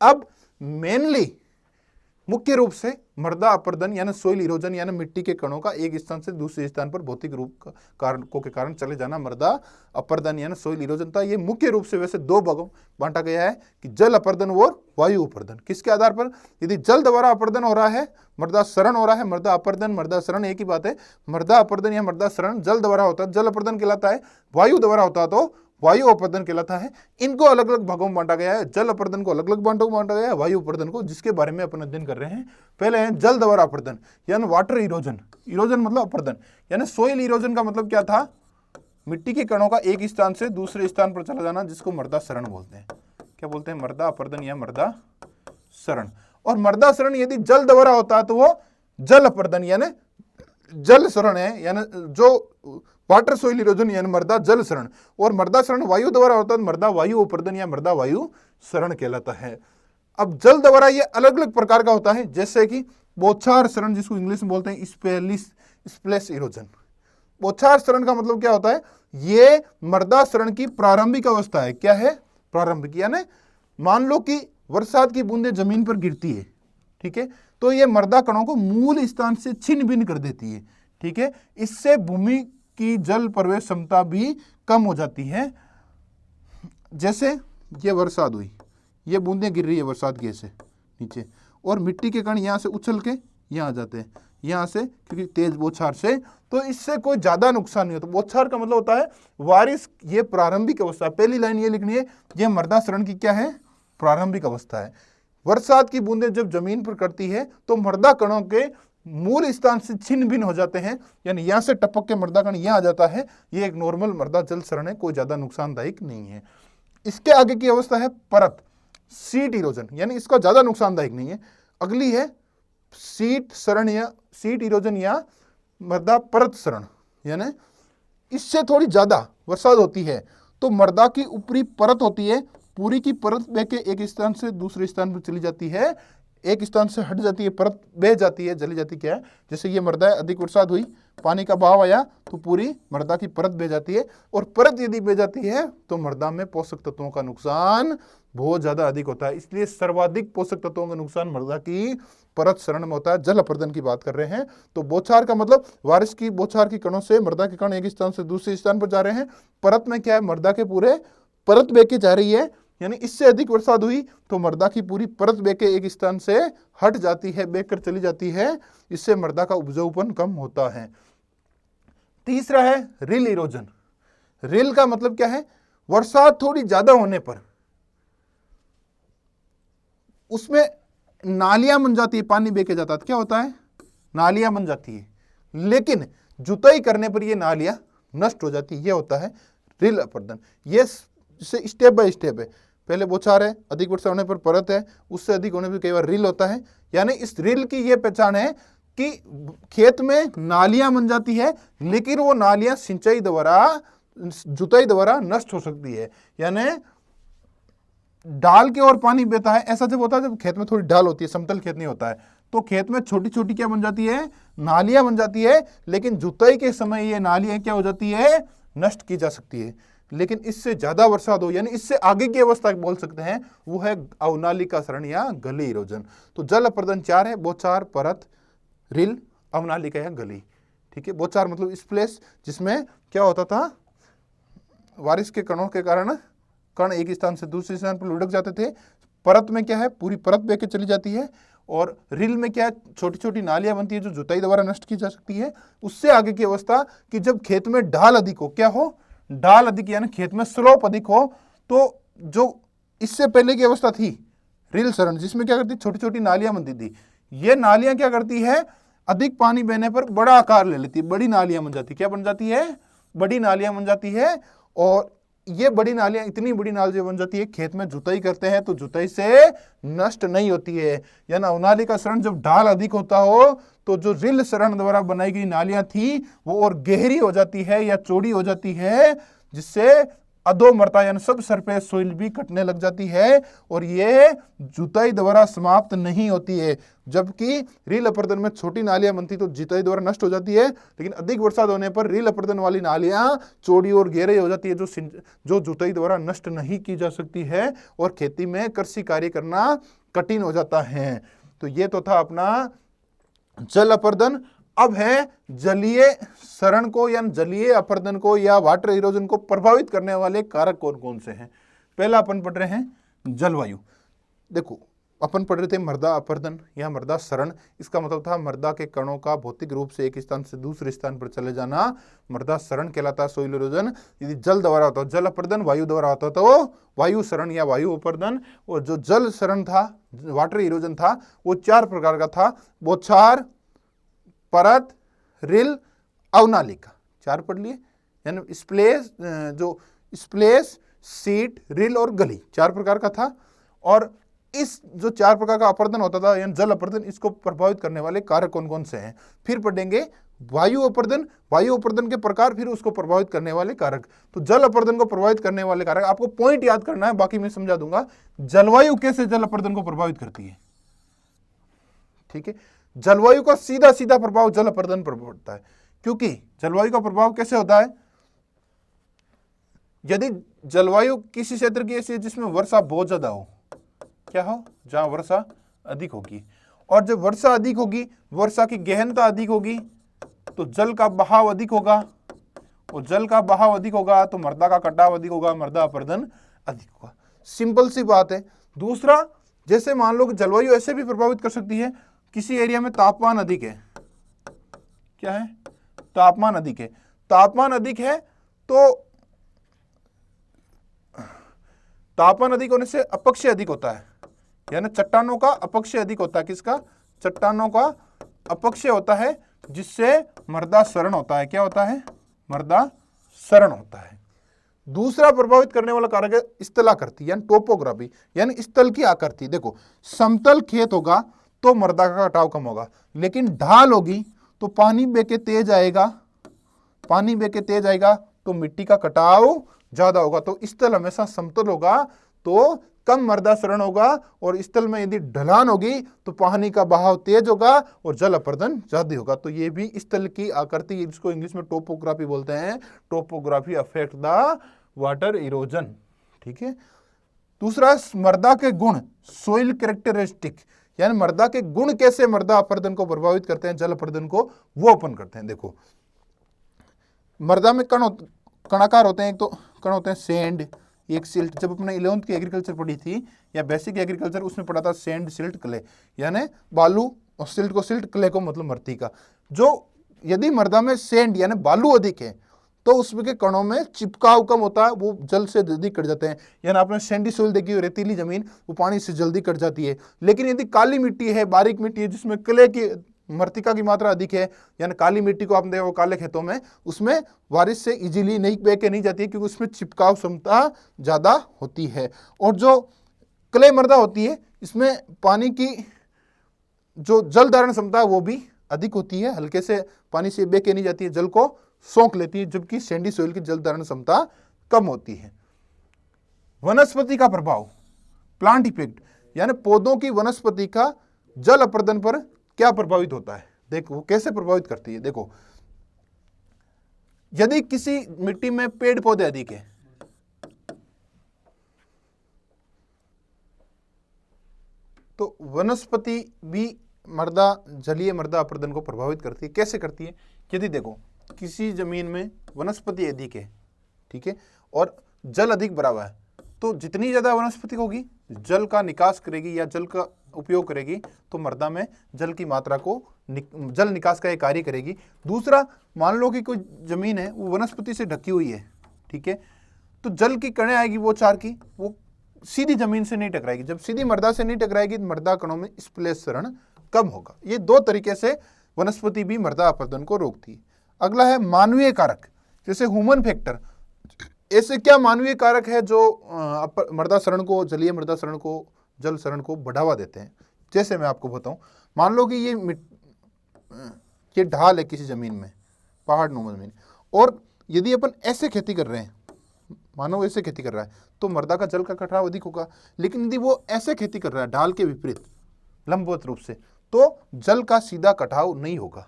अब मेनली मुख्य रूप से मृदा अपरदन यानी सोइल इरोजन यानी मिट्टी के कणों का एक स्थान से दूसरे स्थान पर भौतिक रूप कारकों के कारण चले जाना मृदा अपरदन यानी सोइल इरोजन था। ये मुख्य रूप से वैसे दो भागों बांटा गया है कि जल अपरदन और वायु अपरदन। किसके आधार पर, यदि जल द्वारा अपरदन हो रहा है, मृदा क्षरण हो रहा है, मृदा अपरदन मृदा क्षरण एक ही बात है। मृदा अपरदन या मृदा क्षरण जल द्वारा होता है, जल अपरदन कहलाता है। वायु द्वारा होता है तो वायु अपरदन कहलाता है। इनको अलग अलग भागों में बांटा गया है, जल अपरदन को अलग अलग भागों में बांटा गया है, वायु अपरदन को, जिसके बारे में अपन अध्ययन कर रहे हैं। पहले है जल द्वारा अपरदन यानी वाटर इरोजन। इरोजन मतलब अपरदन, यानी सोइल इरोजन का मतलब क्या था, मिट्टी के कणों का एक स्थान से दूसरे स्थान पर चला जाना, जिसको मृदा सरण बोलते हैं। क्या बोलते हैं? मृदा अपरदन या मृदा सरण। और मृदा सरण यदि जल द्वारा होता है तो वो जल अपरदन यानी जल सरण है, यानी जो वाटर सोइल इरोजन यानी मृदा जल सरण। और मृदा सरण वायु द्वारा होता है, मृदा वायु अपरदन या मृदा वायु सरण कहलाता है। अब जल द्वारा ये अलग अलग प्रकार का होता है, जैसे कि बौछार सरण, जिसको इंग्लिश में बोलते हैं स्प्लैश इरोजन। बौछार सरण का मतलब क्या होता है? ये मृदा सरण की प्रारंभिक अवस्था है। क्या है? प्रारंभिक, यानी मान लो कि बरसात की बूंदें जमीन पर गिरती है, ठीक है, तो ये मृदा कणों को मूल स्थान से छिन्न भिन्न कर देती है, ठीक है। इससे भूमि की जल प्रवेश क्षमता भी कम हो जाती है। जैसे ये बरसात हुई, ये बूंदें गिर रही है बरसात की ऐसे नीचे, और मिट्टी के कण यहाँ से उछल के यहाँ आ जाते हैं, यहाँ से, क्योंकि तेज बौछार से, तो इससे कोई ज्यादा नुकसान नहीं होता। बौछार का मतलब होता है बारिश, ये प्रारंभिक अवस्था। पहली लाइन ये लिखनी है, ये मृदा सरण की क्या है? प्रारंभिक अवस्था है। बरसात की बूंदें जब जमीन पर करती है तो मृदा कणों के मूल स्थान से छिन्न भिन्न हो जाते हैं, यानी यहाँ से टपक के मृदा कण यहाँ आ जाता है। ये एक नॉर्मल मृदा जल सरण है, कोई ज्यादा नुकसानदायक नहीं है। इसके आगे की अवस्था है परत, सीट इरोजन, यानी इसका ज्यादा नुकसानदायक नहीं है। अगली है सीट सरण या सीट इरोजन या मृदा परत सरण, यानी इससे थोड़ी ज्यादा बरसात होती है तो मृदा की ऊपरी परत होती है, पूरी की परत बह के एक स्थान से दूसरे स्थान पर चली जाती है, एक स्थान से हट जाती है, परत बह जाती है, जली जाती क्या है। जैसे ये मृदा है, अधिक बरसात हुई, पानी का बहाव आया तो पूरी मृदा की परत बह जाती है, और परत यदि बह जाती है तो मृदा में पोषक तत्वों का नुकसान बहुत ज्यादा अधिक होता है। इसलिए सर्वाधिक पोषक तत्वों का नुकसान मृदा की परत सरण में होता है। जल अपरदन की बात कर रहे हैं। तो बौछार का मतलब बारिश की बौछार की कणों से मृदा के कण एक स्थान से दूसरे स्थान पर जा रहे हैं। परत में क्या है? मृदा के पूरे परत बह के जा रही है, यानी इससे अधिक बरसात हुई तो मृदा की पूरी परत बह के एक स्थान से हट जाती है, बह कर चली जाती है। इससे मृदा का उपजाऊपन कम होता है। तीसरा है रिल इरोजन। रिल का मतलब क्या है? बरसात थोड़ी ज्यादा होने पर उसमें नालियां बन जाती है, पानी बह के जाता है, क्या होता है? नालियां बन जाती है, लेकिन जुताई करने पर ये नालियां नष्ट हो जाती है। ये होता है रिल अपरदन। ये स्टेप बाय स्टेप है। पहले बौछार है, अधिक वर्षा होने पर परत है, उससे अधिक होने पर कई बार रिल होता है। यानी इस रिल की ये पहचान है कि खेत में नालियां बन जाती है, लेकिन वो नालियां सिंचाई द्वारा, जुताई द्वारा नष्ट हो सकती है। यानी ढाल के और पानी बहता है, ऐसा जब होता है जब खेत में थोड़ी ढाल होती है, समतल खेत नहीं होता है, तो खेत में छोटी छोटी क्या बन जाती है? नालियां बन जाती है। लेकिन जुताई के समय ये नालियां क्या हो जाती है? नष्ट की जा सकती है। लेकिन इससे ज्यादा बरसात हो, यानी इससे आगे की अवस्था बोल सकते हैं, वो है अवनालिका सरण या गली इरोजन। तो जल अपरदन चार है: बौछार, परत, रिल, अवनालिका या गली। ठीक है। बौछार मतलब स्प्लैश, जिसमें क्या होता था? बारिश के कणों के कारण कण एक स्थान से दूसरे स्थान पर लुढ़क जाते थे। परत में क्या है? पूरी परत बह के चली जाती है। और रिल में क्या है? छोटी छोटी नालियां बनती है जो जुताई द्वारा नष्ट की जा सकती है। उससे आगे की अवस्था कि जब खेत में ढाल अधिक हो, क्या हो? ढाल अधिक, यानी खेत में स्लोप अधिक हो। तो जो इससे पहले की अवस्था थी रिल सरण, जिसमें क्या करती? छोटी छोटी नालियां बनती थी। ये नालियां क्या करती है? अधिक पानी बहने पर बड़ा आकार ले लेती है, बड़ी नालियां बन जाती है। क्या बन जाती है? बड़ी नालियां बन जाती है। और ये बड़ी नालियां, इतनी बड़ी नालियां बन जाती है, खेत में जुताई करते हैं तो जुताई से नष्ट नहीं होती है। यानी अवनालिका सरण जब ढाल अधिक होता हो तो जो रिल सरण द्वारा बनाई गई नालियां थी वो और गहरी हो जाती है या चौड़ी हो जाती है, जिससे अधोमरता यानी सब सरफेस सोइल भी कटने लग जाती है, और ये जुताई द्वारा समाप्त नहीं होती है। जबकि रिल अपरदन में छोटी नालियां बनती तो जुताई द्वारा नष्ट हो जाती है, लेकिन अधिक बरसात होने पर रिल अपरदन वाली नालियां चौड़ी और गहरी हो जाती है, जो जुताई द्वारा नष्ट नहीं की जा सकती है, और खेती में कृषि कार्य करना कठिन हो जाता है। तो ये तो था अपना जल अपरदन। अब है जलीय सरण को या जलीय अपरदन को या वाटर इरोजन को प्रभावित करने वाले कारक कौन कौन से हैं। पहला अपन पढ़ रहे हैं जलवायु। देखो, अपन पढ़ रहे थे मृदा अपरदन या मृदा सरण। इसका मतलब था मृदा के कणों का भौतिक रूप से एक स्थान से दूसरे स्थान पर चले जाना मृदा सरण कहलाता है, सोइल इरोजन। यदि जल द्वारा होता, जल अपरदन वायु द्वारा होता तो वायु सरण या वायु अपरदन। और जो जल सरण था, वाटर इरोजन था, वो चार प्रकार का था: बौछार, परत, रिल, अवनालिका। चार पढ़ लिए। यानी स्प्लेश, जो स्प्लेश, सीट, रिल और गली, 4 प्रकार का था। और इस जो 4 प्रकार का अपर्दन होता था यानी जल अपर्दन, इसको प्रभावित करने वाले कारक कौन कौन से हैं। फिर पढ़ेंगे वायु अपर्दन, वायु अपर्दन के प्रकार, फिर उसको प्रभावित करने वाले कारक। तो जल अपर्दन को प्रभावित करने वाले कारक, आपको पॉइंट याद करना है, बाकी मैं समझा दूंगा। जलवायु कैसे जल अपर्दन को प्रभावित करती है, ठीक है। जलवायु का सीधा सीधा प्रभाव जल अपर्दन पर पड़ता है, क्योंकि जलवायु का प्रभाव कैसे होता है, यदि जलवायु किसी क्षेत्र की ऐसी है जिसमें वर्षा बहुत ज्यादा हो, क्या हो, जहां वर्षा अधिक होगी, और जब वर्षा अधिक होगी, वर्षा की गहनता अधिक होगी, तो जल का बहाव अधिक होगा, और जल का बहाव अधिक होगा तो मृदा का कटाव अधिक होगा, मृदा अपर्दन अधिक होगा। सिंपल सी बात है। दूसरा, जैसे मान लो कि जलवायु ऐसे भी प्रभावित कर सकती है, किसी एरिया में तापमान अधिक है, क्या है, तापमान अधिक है, तापमान अधिक है तो तापमान अधिक होने से अपक्षय अधिक होता है, यानी चट्टानों का अपक्षय अधिक होता है। किसका, चट्टानों का अपक्षय होता है, जिससे मृदा क्षरण होता है। क्या होता है, मृदा क्षरण होता है। दूसरा प्रभावित करने वाला कारक है स्थलाकृति यानी टोपोग्राफी, यानी स्थल की आकृति। देखो, समतल खेत होगा तो मृदा का कटाव कम होगा, लेकिन ढाल होगी तो पानी बह के तेज आएगा, पानी बह के तेज आएगा तो मिट्टी का कटाव ज्यादा होगा। तो स्थल हमेशा समतल होगा तो कम मृदा क्षरण होगा, और स्थल में यदि ढलान होगी तो पानी का बहाव तेज होगा और जल अपर्दन ज्यादा होगा। तो ये भी स्थल की आकृति, जिसको इंग्लिश में टोपोग्राफी बोलते हैं। Topography affect the water erosion, ठीक है। दूसरा, मृदा के गुण, सोइल कैरेक्टरिस्टिक, यानी मृदा के गुण कैसे मृदा अपर्दन को प्रभावित करते हैं, जल अपर्दन को, वो अपन करते हैं। देखो, मृदा में कणाकार होते हैं, एक तो कण होते हैं सैंड, एक सिल्ट। जब अपने 11th की एग्रीकल्चर पढ़ी थी या बेसिक एग्रीकल्चर, उसमें पढ़ा था सैंड, सिल्ट, क्ले, यानी बालू, और सिल्ट को सिल्ट, क्ले को मतलब मृति का। जो यदि मृदा में सैंड यानी बालू अधिक है तो उसमें के कणों में चिपकाव कम होता है, वो जल से जल्दी कट जाते हैं। यानी आपने सैंडी सोइल देखी हो, रेतीली जमीन, वो पानी से जल्दी कट जाती है। लेकिन यदि काली मिट्टी है, बारीक मिट्टी है, जिसमें क्ले की, मृतिका की मात्रा अधिक है, यानी काली मिट्टी को आपने देखो काले खेतों में, उसमें बारिश से इजीली नहीं बह के नहीं जाती है, क्योंकि उसमें चिपकाव क्षमता ज्यादा होती है। और जो क्ले मृदा होती है, इसमें पानी की जो जल धारण क्षमता है वो भी अधिक होती है, हल्के से पानी से बह के नहीं जाती है, जल को सोख लेती है, जबकि सैंडी सोइल की जल धारण क्षमता कम होती है। वनस्पति का प्रभाव, प्लांट इफेक्ट, यानी पौधों की वनस्पति का जल अपर्दन पर क्या प्रभावित होता है। देखो वो कैसे प्रभावित करती है। देखो, यदि किसी मिट्टी में पेड़ पौधे अधिक है, तो वनस्पति भी मृदा, जलीय मृदा अपर्दन को प्रभावित करती है। कैसे करती है, यदि देखो किसी जमीन में वनस्पति अधिक है, ठीक है, और जल अधिक भरा हुआ है, तो जितनी ज्यादा वनस्पति होगी, जल का निकास करेगी या जल का उपयोग करेगी, तो मृदा में जल की मात्रा को जल निकास का एक कार्य करेगी। दूसरा, मान लो कि कोई जमीन है वो वनस्पति से ढकी हुई है, ठीक है, तो जल की कणें आएगी वो चार की, वो सीधी जमीन से नहीं टकराएगी। जब सीधी मृदा से नहीं टकराएगी तो मृदा कणों में स्प्लेशरण कम होगा। ये दो तरीके से वनस्पति भी मृदा अपर्दन को रोकती है। अगला है मानवीय कारक, जैसे ह्यूमन फैक्टर। ऐसे क्या मानवीय कारक है जो मृदा क्षरण को, जलीय मृदा क्षरण को, जल क्षरण को बढ़ावा देते हैं। जैसे मैं आपको बताऊं, मान लो कि ये ढाल है किसी जमीन में, पहाड़ नुमा जमीन, और यदि अपन ऐसे खेती कर रहे हैं, मानो ऐसे खेती कर रहा है, तो मृदा का जल का कटाव अधिक होगा। लेकिन यदि वो ऐसे खेती कर रहा है ढाल के विपरीत, लंबवत रूप से, तो जल का सीधा कटाव नहीं होगा।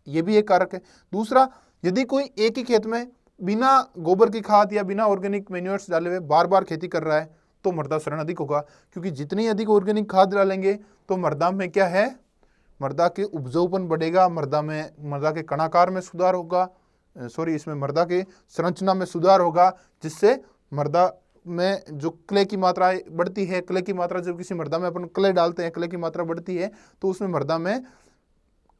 ये भी एक कारक है। दूसरा, यदि कोई एक ही खेत में बिना गोबर की खाद या बिना ऑर्गेनिक मैन्योर्स डाले हुए बार बार खेती कर रहा है, तो मृदा क्षरण अधिक होगा, क्योंकि जितनी अधिक ऑर्गेनिक खाद डालेंगे तो मृदा में क्या है, मृदा के उपजाऊपन बढ़ेगा, मृदा के कणाकार में सुधार होगा, इसमें मृदा के संरचना में सुधार होगा, जिससे मृदा में जो क्ले की मात्रा बढ़ती है। क्ले की मात्रा, जब किसी मृदा में अपन क्ले डालते हैं, क्ले की मात्रा बढ़ती है, तो उसमें मृदा में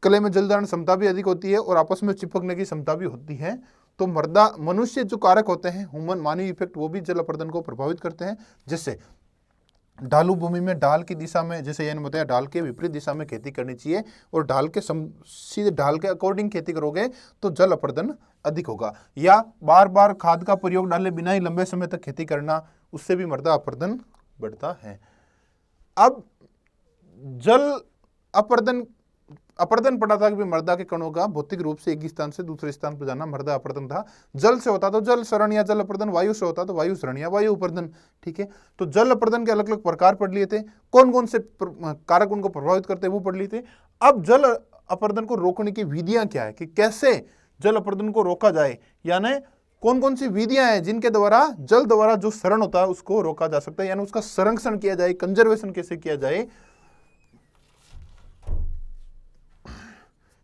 क्ले में जल धारण क्षमता भी अधिक होती है और आपस में चिपकने की क्षमता भी होती है। तो मृदा, मनुष्य जो कारक होते हैं, ह्यूमन, मानवीय इफेक्ट, वो भी जल अपर्दन को प्रभावित करते हैं। जैसे ढालू भूमि में ढाल की दिशा में, जैसे यानी बताया, ढाल के विपरीत दिशा में खेती करनी चाहिए, और ढाल के सीधे ढाल के अकॉर्डिंग खेती करोगे तो जल अपर्दन अधिक होगा। या बार बार खाद का प्रयोग डाले बिना ही लंबे समय तक खेती करना, उससे भी मृदा अपर्दन बढ़ता है। अब जल अपर्दन पड़ा था कि मृदा के कणों का भौतिक रूप से एक स्थान से दूसरे स्थान पर जाना मृदा अपर्दन था। जल से होता तो जल शरण या जल अपर्दन, वायु से होता तो वायु शरण या वायु अपर्दन। ठीक है, तो जल अपर्दन के अलग अलग प्रकार पढ़ लिए थे, कौन कौन से कारक उनको प्रभावित करते हैं वो पढ़ लिए थे। अब जल अपर्दन को रोकने की विधियां क्या है, कि कैसे जल अपर्दन को रोका जाए, यानी कौन कौन सी विधियां हैं जिनके द्वारा जल द्वारा जो शरण होता है उसको रोका जा सकता है, यानी उसका संरक्षण किया जाए, कंजर्वेशन कैसे किया जाए,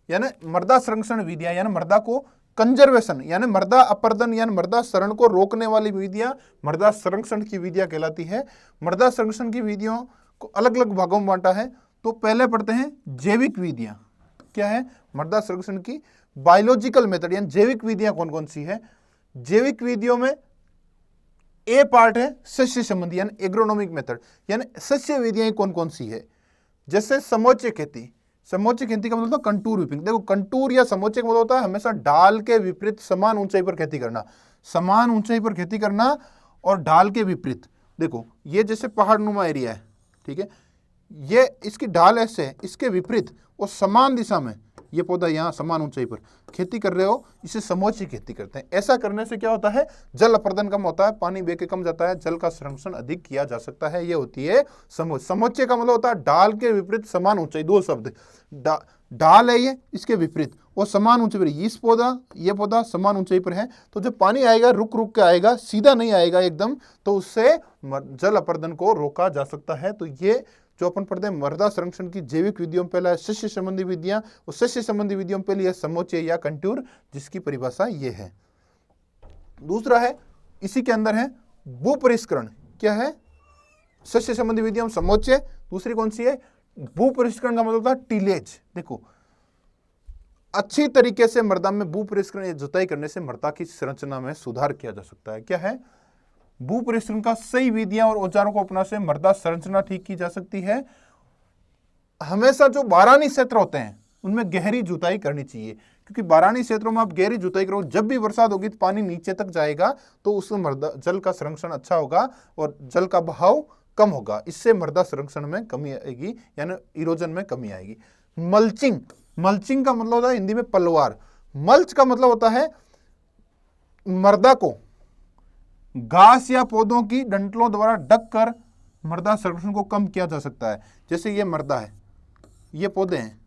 यानी मृदा संरक्षण विधियां, यानी मृदा को कंजर्वेशन, यानी मृदा अपर्दन यानी मृदा शरण को रोकने वाली विधियां मृदा संरक्षण की विधियां कहलाती है। मृदा संरक्षण की विधियों को अलग अलग भागों में बांटा है। तो पहले पढ़ते हैं जैविक विधियां। क्या है मृदा संरक्षण की बायोलॉजिकल मेथड, यानी जैविक विधियां कौन कौन सी है। जैविक विधियों में ए पार्ट है सस्य संबंधी यानी एग्रोनॉमिक मेथड, यानी सस्य विधियां कौन कौन सी है। जैसे समोच्च खेती, समोच्च खेती का मतलब कंटूर विपिंग। देखो कंटूर या समोच्च का मतलब होता है हमेशा ढाल के विपरीत समान ऊंचाई पर खेती करना, समान ऊंचाई पर खेती करना और ढाल के विपरीत। देखो ये जैसे पहाड़ नुमा एरिया है, ठीक है, ये इसकी ढाल ऐसे है, इसके विपरीत और समान दिशा में ये पौधा यहाँ समान ऊंचाई पर खेती कर रहे हो, इसे समोच्च खेती करते हैं। ऐसा करने से क्या होता है, जल अपर्दन कम होता है, पानी बह के कम जाता है, जल का संरक्षण अधिक किया जा सकता है। ये होती है समोच्च। समोच्च का मतलब होता है ढाल के विपरीत समान ऊंचाई, दो शब्द, ढाल है ये, इसके विपरीत और समान ऊंचाई पर। इस पौधा ये पौधा समान ऊंचाई पर है, तो जब पानी आएगा रुक रुक के आएगा, सीधा नहीं आएगा एकदम, तो उससे जल अपर्दन को रोका जा सकता है। तो ये जो अपन पढ़ते हैं मृदा संरक्षण की जैविक विधियों में पहला है सस्य संबंधी विधियां, और सस्य संबंधी विधियों में पहली है समोच्च या कंटूर, जिसकी परिभाषा ये है। दूसरा है इसी के अंदर है भू परिष्करण। क्या है, सस्य संबंधी विधियों में समोच्च है, दूसरी कौन सी है भू परिष्करण का मतलब था टीलेज। देखो अच्छी तरीके से मृदा में भू परिष्करण या जुताई करने से मृदा की संरचना में सुधार किया जा सकता है। क्या है, भू परिष्करण का सही विधियां और औजारों को अपना से मृदा संरचना ठीक की जा सकती है। हमेशा जो बारानी क्षेत्र होते हैं उनमें गहरी जुताई करनी चाहिए, क्योंकि बारानी क्षेत्रों में आप गहरी जुताई करो, जब भी बरसात होगी तो पानी नीचे तक जाएगा, तो उसमें मृदा जल का संरक्षण अच्छा होगा और जल का बहाव कम होगा। इससे मृदा संरक्षण में कमी आएगी, यानी इरोजन में कमी आएगी। मल्चिंग, मल्चिंग का मतलब होता है हिंदी में पलवार। मल्च का मतलब होता है मृदा को घास या पौधों की डंठलों द्वारा ढक कर मृदा संरक्षण को कम किया जा सकता है। जैसे ये मृदा है, ये पौधे हैं,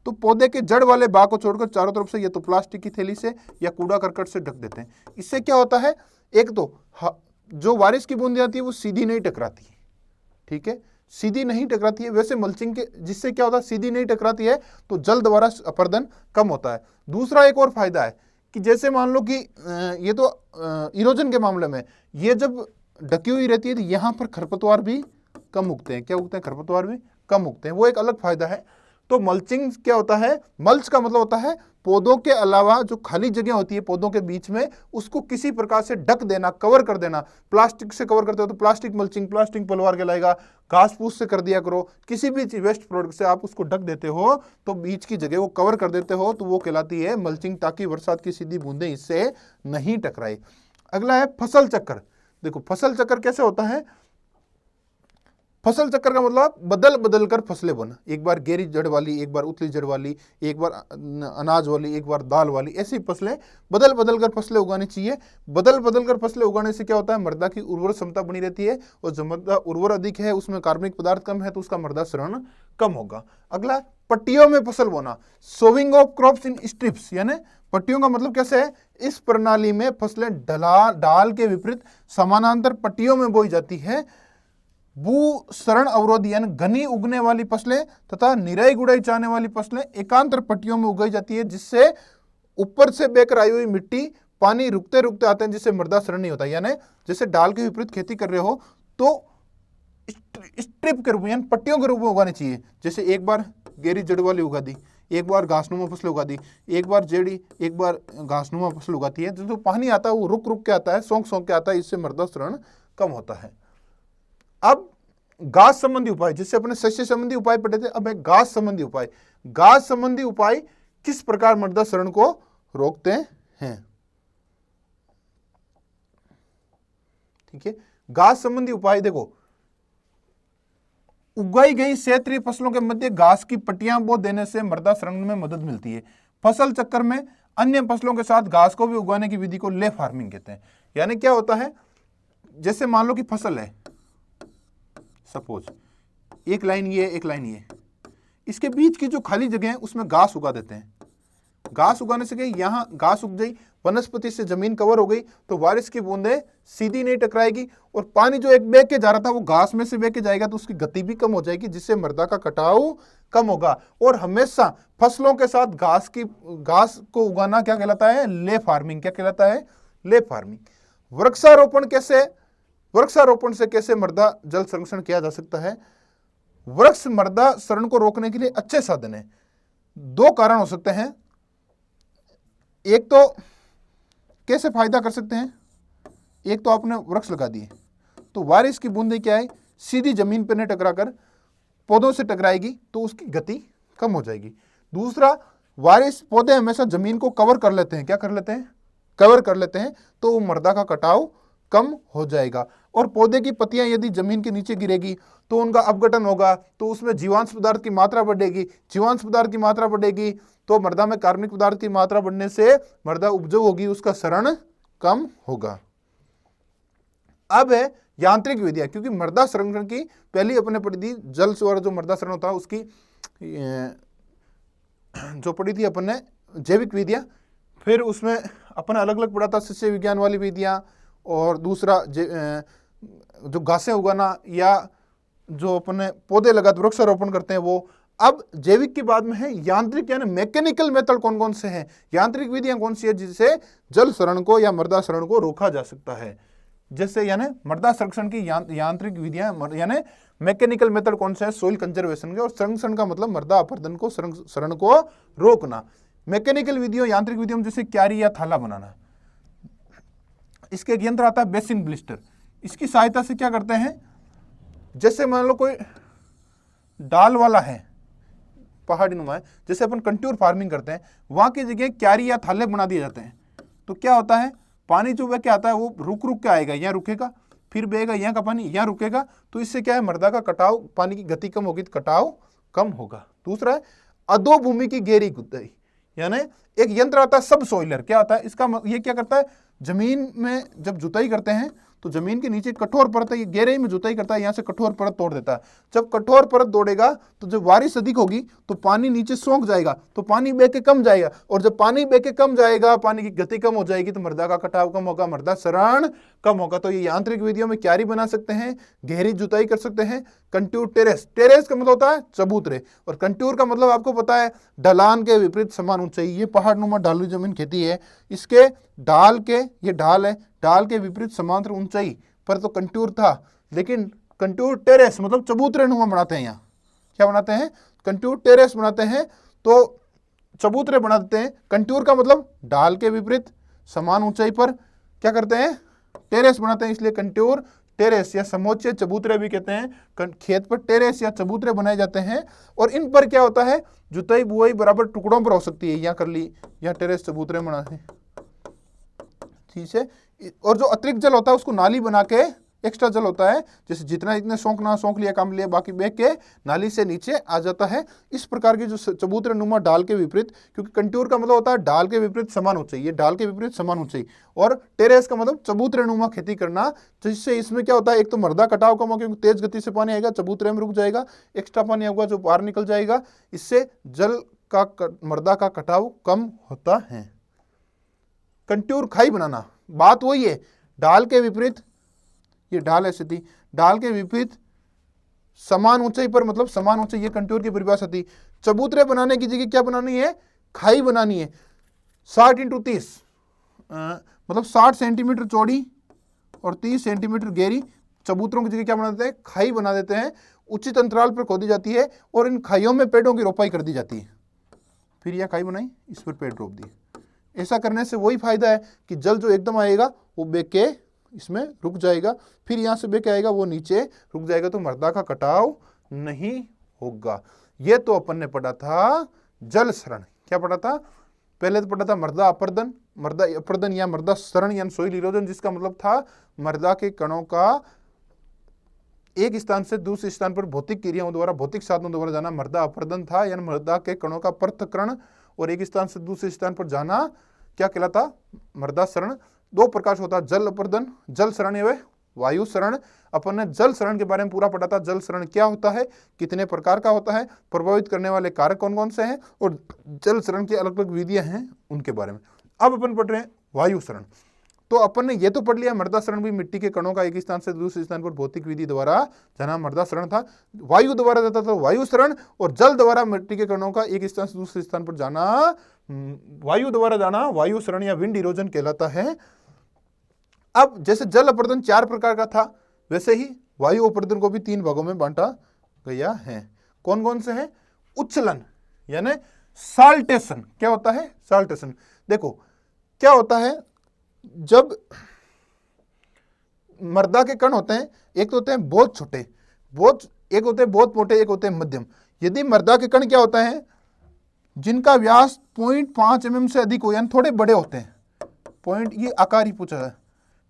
तो पौधे के जड़ वाले भाग को छोड़कर चारों तरफ से ये तो प्लास्टिक की थैली से या कूड़ा करकट से ढक देते हैं। इससे क्या होता है, एक तो जो बारिश की बूंदें आती है वो सीधी नहीं टकराती, ठीक है, सीधी नहीं टकराती है। वैसे मल्चिंग के जिससे क्या होता है, सीधी नहीं टकराती है तो जल द्वारा अपर्दन कम होता है। दूसरा एक और फायदा है कि जैसे मान लो कि ये तो इरोजन के मामले में ये जब ढकी हुई रहती है तो यहाँ पर खरपतवार भी कम उगते हैं। क्या उगते हैं, खरपतवार भी कम उगते हैं, वो एक अलग फायदा है। तो मल्चिंग क्या होता है, मल्च का मतलब होता है पौधों के अलावा जो खाली जगह होती है पौधों के बीच में, उसको किसी प्रकार से ढक देना, कवर कर देना। प्लास्टिक से कवर करते हो तो प्लास्टिक मल्चिंग, प्लास्टिक पलवार कहलाएगा। घास फूस से कर दिया करो, किसी भी वेस्ट प्रोडक्ट से आप उसको ढक देते हो तो बीच की जगह को कवर कर देते हो, तो वो कहलाती है मल्चिंग, ताकि बरसात की सीधी बूंदें इससे नहीं टकराए। अगला है फसल चक्र। देखो फसल चक्र कैसे होता है, फसल चक्र का मतलब बदल बदल कर फसलें बोना, एक बार गहरी जड़ वाली, एक बार उतली जड़ वाली, एक बार अनाज वाली, एक बार दाल वाली, ऐसी फसलें बदल बदल कर फसलें उगानी चाहिए। बदल बदल कर फसलें उगाने से क्या होता है, मृदा की उर्वर क्षमता बनी रहती है, और जो मृदा उर्वर अधिक है उसमें कार्बनिक पदार्थ कम है तो उसका मृदा क्षरण कम होगा। अगला पट्टियों में फसल बोना, sowing of crops in strips, यानी पट्टियों का मतलब कैसे है, इस प्रणाली में फसलें ढाल के विपरीत समानांतर पट्टियों में बोई जाती है। भू शरण अवरोधी यानी घनी उगने वाली फसलें तथा निराई गुड़ाई चाहने वाली फसलें एकांतर पट्टियों में उगाई जाती है, जिससे ऊपर से बहकर आई हुई मिट्टी पानी रुकते रुकते आते हैं, जिससे मृदा शरण नहीं होता। यानी जैसे ढाल के विपरीत खेती कर रहे हो तो स्ट्रिप के रूप में यानी पट्टियों के रूप में उगानी चाहिए। जैसे एक बार गहरी जड़ वाली उगा दी, एक बार घासनुमा फसल उगा दी, एक बार जेड़ी, एक बार घासनुमा फसल उगाती है, जो पानी आता है वो रुक रुक के आता है, सौंक सौंक के आता है, इससे मृदा शरण कम होता है। अब घास संबंधी उपाय, जिससे अपने सस्य संबंधी उपाय पढ़े थे, अब है घास संबंधी उपाय। घास संबंधी उपाय किस प्रकार मृदा क्षरण को रोकते हैं? ठीक है, घास संबंधी उपाय देखो, उगाई गई क्षेत्रीय फसलों के मध्य घास की पट्टियां बो देने से मृदा क्षरण में मदद मिलती है। फसल चक्र में अन्य फसलों के साथ घास को भी उगाने की विधि को ले फार्मिंग कहते हैं। यानी क्या होता है, जैसे मान लो कि फसल है, सपोज एक लाइन ये, एक लाइन ये, इसके बीच की जो खाली जगह है उसमें घास उगा देते हैं। घास उगाने से क्या, यहां घास उग गई, वनस्पति से जमीन कवर हो गई, तो बारिश की बूंदें सीधी नहीं टकराएगी और पानी जो एक बह के जा रहा था वो घास में से बह के जाएगा, तो उसकी गति भी कम हो जाएगी, जिससे मृदा का कटाव कम होगा। और हमेशा फसलों के साथ घास को उगाना क्या कहलाता है? Ley farming. क्या कहलाता है? Ley farming. वृक्षारोपण से कैसे मृदा जल संरक्षण किया जा सकता है? वृक्ष मृदा क्षरण को रोकने के लिए अच्छे साधन है। दो कारण हो सकते हैं। एक तो कैसे फायदा कर सकते हैं, एक तो आपने वृक्ष लगा दिए तो बारिश की बूंदें क्या है, सीधी जमीन पर नहीं टकराकर पौधों से टकराएगी, तो उसकी गति कम हो जाएगी। दूसरा, बारिश, पौधे हमेशा जमीन को कवर कर लेते हैं। क्या कर लेते हैं? कवर कर लेते हैं, तो मृदा का कटाव कम हो जाएगा। और पौधे की पत्तियां यदि जमीन के नीचे गिरेगी तो उनका अपघटन होगा, तो उसमें जीवांश पदार्थ की मात्रा बढ़ेगी। जीवांश पदार्थ की मात्रा बढ़ेगी तो मृदा में कार्बनिक पदार्थ की मात्रा बढ़ने से मृदा उपजाऊ होगी, उसका क्षरण कम होगा। अब है यांत्रिक विधियां, क्योंकि मृदा संरक्षण की पहली अपने पढ़ी थी, जल से जो मृदा संरक्षण होता है उसकी जो पढ़ी थी अपन ने जैविक विधियां, फिर उसमें अपन अलग अलग पढ़ा था सस्य विज्ञान वाली विधियां, और दूसरा जो घासें उगाना या जो अपने पौधे लगाते वृक्षारोपण करते हैं वो। अब जैविक के बाद में है यांत्रिक, यानी मैकेनिकल मेथड कौन कौन से हैं, यांत्रिक विधियां कौन सी है जिससे जल क्षरण को या मृदा क्षरण को रोका जा सकता है। जैसे यानी मृदा संरक्षण की यांत्रिक विधियां, यानी मैकेनिकल मेथड कौन से है? सोइल कंजर्वेशन के। और संरक्षण का मतलब मृदा अपरदन को, क्षरण को रोकना। मैकेनिकल विधियों, यांत्रिक विधियों, जैसे क्यारी या थाला बनाना। इसके एक यंत्र आता है बेसिन ब्लिस्टर। इसकी सहायता से क्या करते हैं, जैसे मान लो कोई डाल वाला है, पहाड़ी नुमा है, जैसे अपन कंट्यूर फार्मिंग करते हैं, वहां की जगह क्यारी या थाले बना दिए जाते हैं। तो क्या होता है, पानी जो वह क्या आता है वो रुक रुक के आएगा, यहाँ रुकेगा, फिर बहेगा, यहाँ का पानी यहाँ रुकेगा, तो इससे क्या है, मृदा का कटाव, पानी की गति कम होगी तो कटाव कम होगा। दूसरा है अधोभूमि की गहरी खुदाई, यानी एक यंत्र आता है सब सोइलर। क्या आता है इसका, ये क्या करता है, जमीन में जब जुताई करते हैं तो जमीन के नीचे कठोर परत है, ये गहराई में जुताई करता है, यहाँ से कठोर परत तोड़ देता है। जब कठोर परत तोड़ेगा तो जब बारिश अधिक होगी तो पानी नीचे सोख जाएगा, तो पानी बह के कम जाएगा, और जब पानी बह के कम जाएगा, पानी की गति कम हो जाएगी, तो मृदा का कटाव कम होगा, मृदा क्षरण कम होगा। तो ये यांत्रिक विधियों में क्यारी बना सकते हैं, गहरी जुताई कर सकते हैं। कंट्यूर टेरेस, टेरेस का मतलब होता है चबूतरे, और कंट्यूर का मतलब आपको पता है ढलान के विपरीत समान ऊंचाई। ये पहाड़ नुमा ढालू जमीन खेती है, इसके ढाल के, ये ढाल है, ढाल के विपरीत समांतर ऊंचाई पर तो कंट्यूर था, लेकिन कंट्यूर टेरेस मतलब चबूतरे नुमा बनाते हैं। यहाँ क्या बनाते हैं, कंट्यूर टेरेस बनाते हैं, तो चबूतरे बना देते हैं। कंट्यूर का मतलब ढाल के विपरीत समान ऊंचाई पर क्या करते हैं, टेरेस बनाते हैं, इसलिए कंट्यूर टेरेस या समोच्च चबूतरे भी कहते हैं। खेत पर टेरेस या चबूतरे बनाए जाते हैं, और इन पर क्या होता है, जुताई बुआई बराबर टुकड़ों पर हो सकती है। यहाँ कर ली, यहाँ टेरेस चबूतरे बनाते हैं, ठीक है। और जो अतिरिक्त जल होता है उसको नाली बना के, एक्स्ट्रा जल होता है, जैसे जितना इतने सोंखना सोंख लिया, काम लिया, बाकी बह के नाली से नीचे आ जाता है। इस प्रकार की जो चबूतरे नुमा ढाल के विपरीत, क्योंकि कंट्यूर का मतलब होता है ढाल के विपरीत समान ऊंचाई, ये ढाल के विपरीत समान ऊंचाई, और टेरेस का मतलब चबूतरे नुमा खेती करना, जिससे इसमें क्या होता है, एक तो मृदा कटाव कम होगा क्योंकि तेज गति से पानी आएगा, चबूतरे में रुक जाएगा, एक्स्ट्रा पानी आएगा जो बाहर निकल जाएगा, इससे जल का, मृदा का कटाव कम होता है। कंट्यूर खाई बनाना, बात वही है, ढाल के विपरीत, ये ढाल ऐसी थी, ढाल के विपरीत समान ऊंचाई पर, मतलब समान ऊंचाई, ये कंट्यूर की परिभाषा थी। चबूतरे बनाने की जगह क्या बनानी है, खाई बनानी है। 60 × 30 मतलब 60 सेंटीमीटर चौड़ी और 30 सेंटीमीटर गहरी चबूतरों की जगह क्या बना देते हैं, खाई बना देते हैं। उचित अंतराल पर खोदी जाती है और इन खाइयों में पेड़ों की रोपाई कर दी जाती है। फिर यह खाई बनाई, इस पर पेड़ रोप दिए। ऐसा करने से वही फायदा है कि जल जो एकदम आएगा वो बह के इसमें रुक जाएगा, फिर यहाँ से क्या आएगा वो नीचे रुक जाएगा, तो मृदा का कटाव नहीं होगा। ये तो अपन ने पढ़ा था जल शरण। क्या पढ़ा था? पहले तो पढ़ा था मृदा अपर्दन या मृदा शरण या सोइल इरोजन, जिसका मतलब था मृदा के कणों का एक स्थान से दूसरे स्थान पर भौतिक क्रियाओं द्वारा, भौतिक साधनों द्वारा जाना मृदा अपर्दन था, यानी मृदा के कणों का पृथक्करण और एक स्थान से दूसरे स्थान पर जाना क्या कहलाता? मृदा शरण। दो प्रकार से होता है, जल अपर्दन, जल शरण या वायु शरण। अपन ने जल शरण के बारे में पूरा पढ़ा था, जल शरण क्या होता है, कितने प्रकार का होता है, प्रभावित करने वाले कारक कौन कौन से हैं, और जल शरण की अलग अलग विधियां हैं उनके बारे में। अब अपन पढ़ रहे हैं वायु शरण। तो अपन ने ये तो पढ़ लिया मृदा शरण भी मिट्टी के कणों का एक स्थान से दूसरे स्थान पर भौतिक विधि द्वारा जाना मृदा शरण था। वायु द्वारा जाता था वायु शरण, और जल द्वारा मिट्टी के कणों का एक स्थान से दूसरे स्थान पर जाना वायु द्वारा जाना वायु शरण या विंड इरोजन कहलाता है। अब जैसे जल अपर्दन 4 प्रकार का था, वैसे ही वायु अपर्दन को भी 3 भागों में बांटा गया है। कौन कौन से हैं? उच्छलन यानी साल्टेशन। क्या होता है? साल्टेशन। देखो क्या होता है, जब मृदा के कण होते हैं, एक तो होते हैं बहुत छोटे, एक होते हैं बहुत मोटे, एक होते हैं मध्यम। यदि मृदा के कण क्या होता है, जिनका व्यास 0.5 mm से अधिक हो, यानी थोड़े बड़े होते हैं, ये आकार ही पूछा है,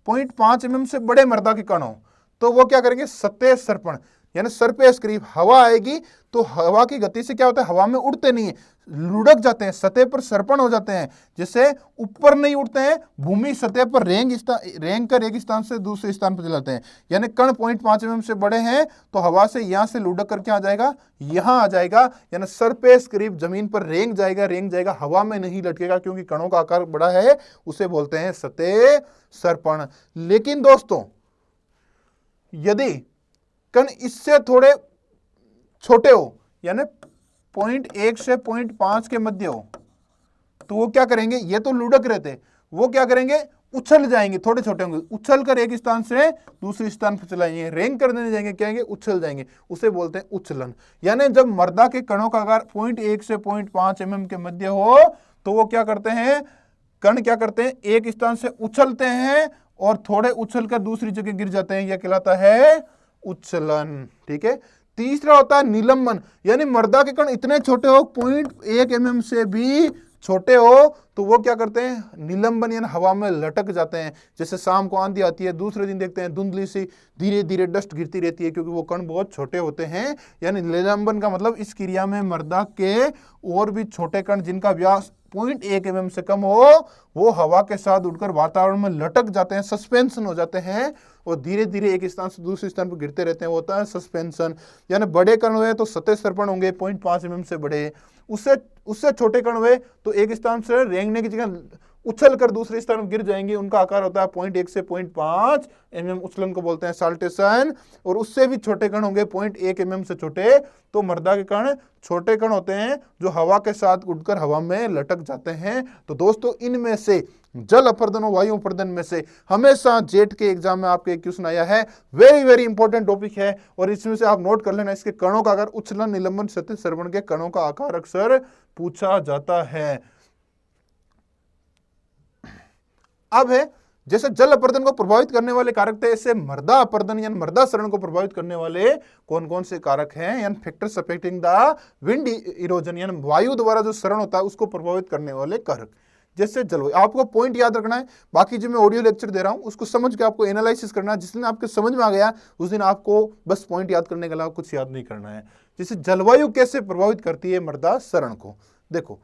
0.5 mm से बड़े मृदा के कण हो, तो वो क्या करेंगे? सतह सर्पण यानी सरफेस करीब हवा आएगी तो हवा की गति से क्या होता है, हवा में उड़ते नहीं है, लुढ़क जाते हैं, सतह पर सर्पण हो जाते हैं। जैसे ऊपर नहीं उड़ते हैं, भूमि सतह पर रेंग कर एक स्थान से दूसरे स्थान पर चलाते हैं। यानी कण 0.5 mm से बड़े हैं तो हवा से यहां से लुढ़क कर क्या आ जाएगा, यहां आ जाएगा, यानी सरफेस करीब जमीन पर रेंग जाएगा, हवा में नहीं लटकेगा, क्योंकि कणों का आकार बड़ा है, उसे बोलते हैं सतह सर्पण। लेकिन दोस्तों यदि कण इससे थोड़े छोटे हो, यानी 0.1 से 0.5 के मध्य हो, तो वो क्या करेंगे? ये तो लुढ़क रहते, वो क्या करेंगे? उछल जाएंगे, थोड़े छोटे होंगे, उछल कर एक स्थान से दूसरे स्थान पर चलाएंगे, रेंग कर देने जाएंगे, क्या आएंगे? उछल जाएंगे, उसे बोलते हैं उछलन। यानी जब मृदा के कणों का आकार 0.1 से 0.5 mm के मध्य हो, तो वो क्या करते हैं? कण क्या करते हैं? एक स्थान से उछलते हैं और थोड़े उछल कर दूसरी जगह गिर जाते हैं, यह कहलाता है उच्छलन। ठीक है। तीसरा होता है निलंबन, यानी मृदा के कण इतने छोटे हो, 0.1 mm से भी छोटे हो, तो वो क्या करते हैं? निलंबन यानी हवा में लटक जाते हैं। जैसे शाम को आंधी आती है, दूसरे दिन देखते हैं धुंधली सी धीरे धीरे डस्ट गिरती रहती है, क्योंकि वो कण बहुत छोटे होते हैं। यानी निलंबन का मतलब इस क्रिया में मृदा के और भी छोटे कण जिनका व्यास 0.1 mm से कम हो, वो हवा के साथ उड़कर वातावरण में लटक जाते हैं, सस्पेंशन हो जाते हैं, और धीरे धीरे एक स्थान से दूसरे स्थान पर गिरते रहते हैं, वो होता है सस्पेंशन। यानी बड़े कण हुए तो सतह सर्पण होंगे 0.5 mm से बड़े, उससे छोटे कण हुए तो एक स्थान से रेंगने की जगह उछल कर दूसरे स्थान पर गिर जाएंगे, उनका आकार होता है 0.1 से 0.5 mm, उछलन को बोलते हैं साल्टेशन। और उससे भी छोटे कण होंगे 0.1 mm से छोटे, तो मृदा के कण छोटे कण होते हैं जो हवा के साथ उड़कर हवा में लटक जाते हैं। तो दोस्तों इनमें से जल अपर्दन और वायु अपर्दन में से हमेशा जेट के एग्जाम में आपके एक क्वेश्चन आया है, वेरी वेरी इंपॉर्टेंट टॉपिक है, और इसमें से आप नोट कर लेना, इसके कणों का आकार, उछलन, निलंबन, सतह सर्पण के कणों का आकार अक्सर पूछा जाता है। अब है जैसे जल अपर्दन को प्रभावित करने वाले कारक थे, ऐसे मृदा अपर्दन यानी मृदा शरण को प्रभावित करने वाले कौन कौन से कारक हैं, यानी factors affecting the wind erosion, यानी वायु द्वारा जो शरण होता है उसको प्रभावित करने वाले कारक। जैसे जलवायु, आपको पॉइंट याद रखना है, बाकी जो मैं ऑडियो लेक्चर दे रहा हूं उसको समझ के आपको एनालिसिस करना है। जिस दिन आपके समझ में आ गया उस दिन आपको बस पॉइंट याद करने के अलावा कुछ याद नहीं करना है। जैसे जलवायु कैसे प्रभावित करती है मृदा शरण को, देखो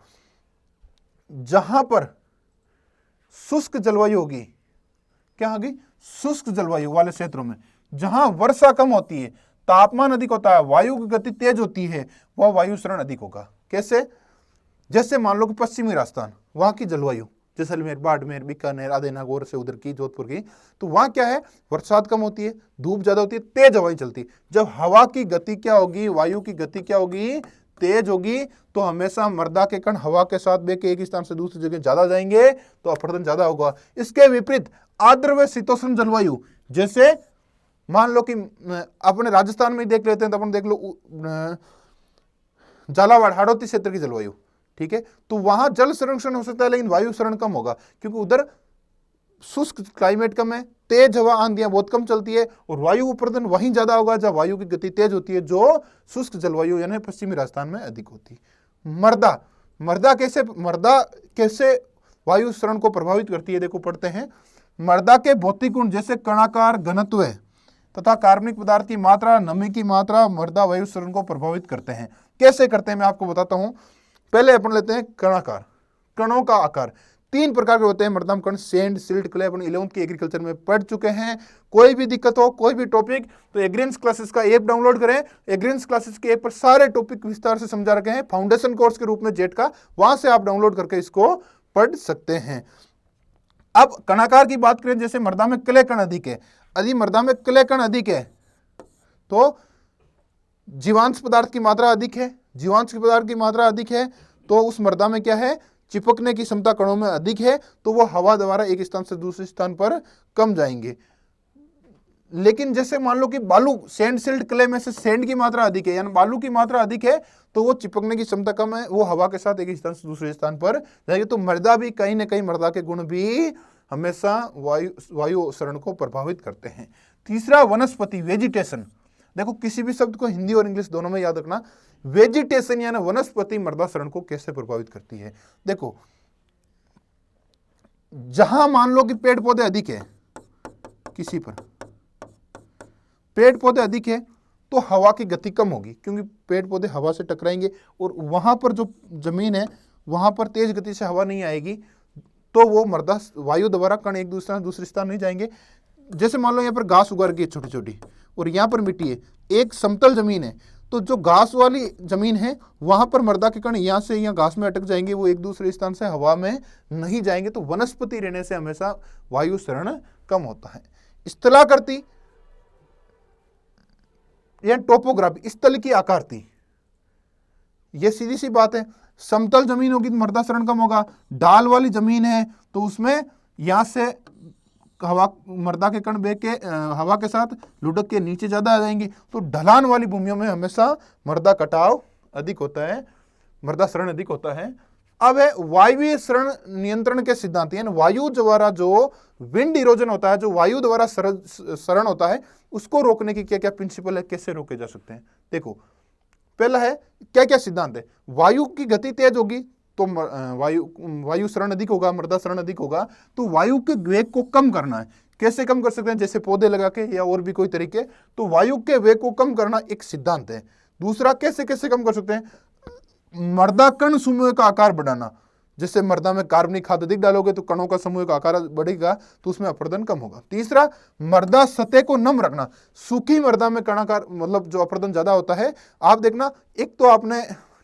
जहां पर शुष्क जलवायु होगी, क्या होगी? शुष्क जलवायु वाले क्षेत्रों में जहां वर्षा कम होती है, तापमान अधिक होता है, वायु की गति तेज होती है, वह वायु शरण अधिक होगा। कैसे? जैसे मान लो कि पश्चिमी राजस्थान, वहां की जलवायु जैसलमेर, बाड़मेर, बीकानेर, आदि नागौर से उधर की, जोधपुर की, तो वहां क्या है? बरसात कम होती है, धूप ज्यादा होती है, तेज हवाएं चलती है। जब हवा की गति क्या होगी, वायु की गति क्या होगी? तेज होगी, तो हमेशा मृदा के कण हवा के साथ बह के एक स्थान से दूसरी जगह ज्यादा जाएंगे, तो अपर्दन ज्यादा होगा। इसके विपरीत आर्द्र व शीतोष्ण जलवायु, जैसे मान लो कि अपने राजस्थान में देख लेते हैं, तो अपन देख लो झालावाड़, हाड़ौती क्षेत्र की जलवायु, ठीक है, तो वहां जल संरक्षण हो सकता है लेकिन वायु शरण कम होगा, क्योंकि उधर शुष्क क्लाइमेट कम है, तेज हवा आंधियां बहुत कम चलती है, और वायु अपर्दन वहीं ज्यादा होगा जहां वायु की गति तेज होती है, जो शुष्क जलवायु यानी पश्चिमी राजस्थान में अधिक होती है। मृदा, मृदा कैसे वायु सरण को प्रभावित करती है, देखो पढ़ते हैं। मृदा के भौतिक गुण जैसे कणाकार, घनत्व तथा कार्बनिक पदार्थ की मात्रा, नमी की मात्रा मृदा वायु सरण को प्रभावित करते हैं। कैसे करते हैं मैं आपको बताता हूं। पहले अपन लेते हैं कणाकार, कणों का आकार। 3 प्रकार के होते हैं मृदा में कण, सैंड, सिल्ट, क्ले। अपन 11th की एग्रीकल्चर में पढ़ चुके हैं। कोई भी दिक्कत हो, कोई भी टॉपिक, तो एग्रीन्स क्लासेस का ऐप डाउनलोड करें। एग्रीन्स क्लासेस के ऐप पर सारे टॉपिक विस्तार से समझा रखे हैं, फाउंडेशन कोर्स के रूप में जेट का, वहां से आप डाउनलोड करके इसको पढ़ सकते हैं। अब कणाकार की बात करें, जैसे मृदा में क्ले कण अधिक है, यदि मृदा में क्ले कण अधिक है तो जीवांश पदार्थ की मात्रा अधिक है, जीवांश पदार्थ की मात्रा अधिक है तो उस मृदा में क्या है, चिपकने की क्षमता कणों में अधिक है, तो वो हवा द्वारा एक स्थान से दूसरे स्थान पर कम जाएंगे। लेकिन जैसे मान लो कि बालू, सैंड, सिल्ट, क्ले में से सैंड की मात्रा अधिक है, यानी बालू की मात्रा अधिक है, तो वो चिपकने की क्षमता कम है, वो हवा के साथ एक स्थान से दूसरे स्थान पर जाएगी। तो मृदा भी कहीं ना कहीं, मृदा के गुण भी हमेशा वायु सरण को प्रभावित करते हैं। तीसरा, वनस्पति, वेजिटेशन। देखो किसी भी शब्द को हिंदी और इंग्लिश दोनों में याद रखना। वेजिटेशन यानी वनस्पति मृदा सरण को कैसे प्रभावित करती है। देखो जहां मान लो कि पेड़ पौधे अधिक है, किसी पर पेड़ पौधे अधिक है तो हवा की गति कम होगी, क्योंकि पेड़ पौधे हवा से टकराएंगे, और वहां पर जो जमीन है वहां पर तेज गति से हवा नहीं आएगी, तो वो मृदा वायु द्वारा कण एक दूसरे स्थान नहीं जाएंगे। जैसे मान लो यहाँ पर घास उगा रही है छोटी छोटी, और यहाँ पर मिट्टी है, एक समतल जमीन है, तो जो घास वाली जमीन है वहां पर मृदा के कण यहाँ से यहाँ घास में अटक जाएंगे, वो एक दूसरे स्थान से हवा में नहीं जाएंगे। तो वनस्पति रहने से हमेशा वायु सरण कम होता है। स्थलाकृति या टोपोग्राफी, स्थल की आकृति, ये सीधी सी बात है। समतल जमीन होगी तो मृदा सरण कम होगा, ढाल वाली जमीन है तो उसमें यहां से हवा, मृदा के कण बह के हवा के साथ लुढ़क के नीचे ज्यादा आ जाएंगे। तो ढलान वाली भूमियों में हमेशा मृदा कटाव अधिक होता है, मृदा सरण अधिक होता है। अब है वायवीय सरण नियंत्रण के सिद्धांत, यानी वायु द्वारा जो विंड इरोजन होता है, जो वायु द्वारा सरण होता है, उसको रोकने की क्या क्या प्रिंसिपल है, कैसे रोके जा सकते हैं। देखो पहला है, क्या क्या सिद्धांत है। वायु की गति तेज होगी तो वायु सरण अधिक होगा, मृदा सरण अधिक होगा। तो वायु के वेग को कम करना है, कैसे कम कर सकते हैं, जैसे पौधे लगा के या और भी कोई तरीके। तो वायु के वेग को कम करना एक सिद्धांत है। दूसरा, कैसे कैसे कम कर सकते हैं, मृदा कण समूह का आकार बढ़ाना। जैसे मृदा में कार्बनिक खाद अधिक डालोगे तो कणों का समूह का आकार बढ़ेगा, तो उसमें अपर्दन कम होगा। तीसरा, मृदा सतह को नम रखना। सूखी मृदा में कणाकार मतलब जो अपर्दन ज्यादा होता है। आप देखना, एक तो आपने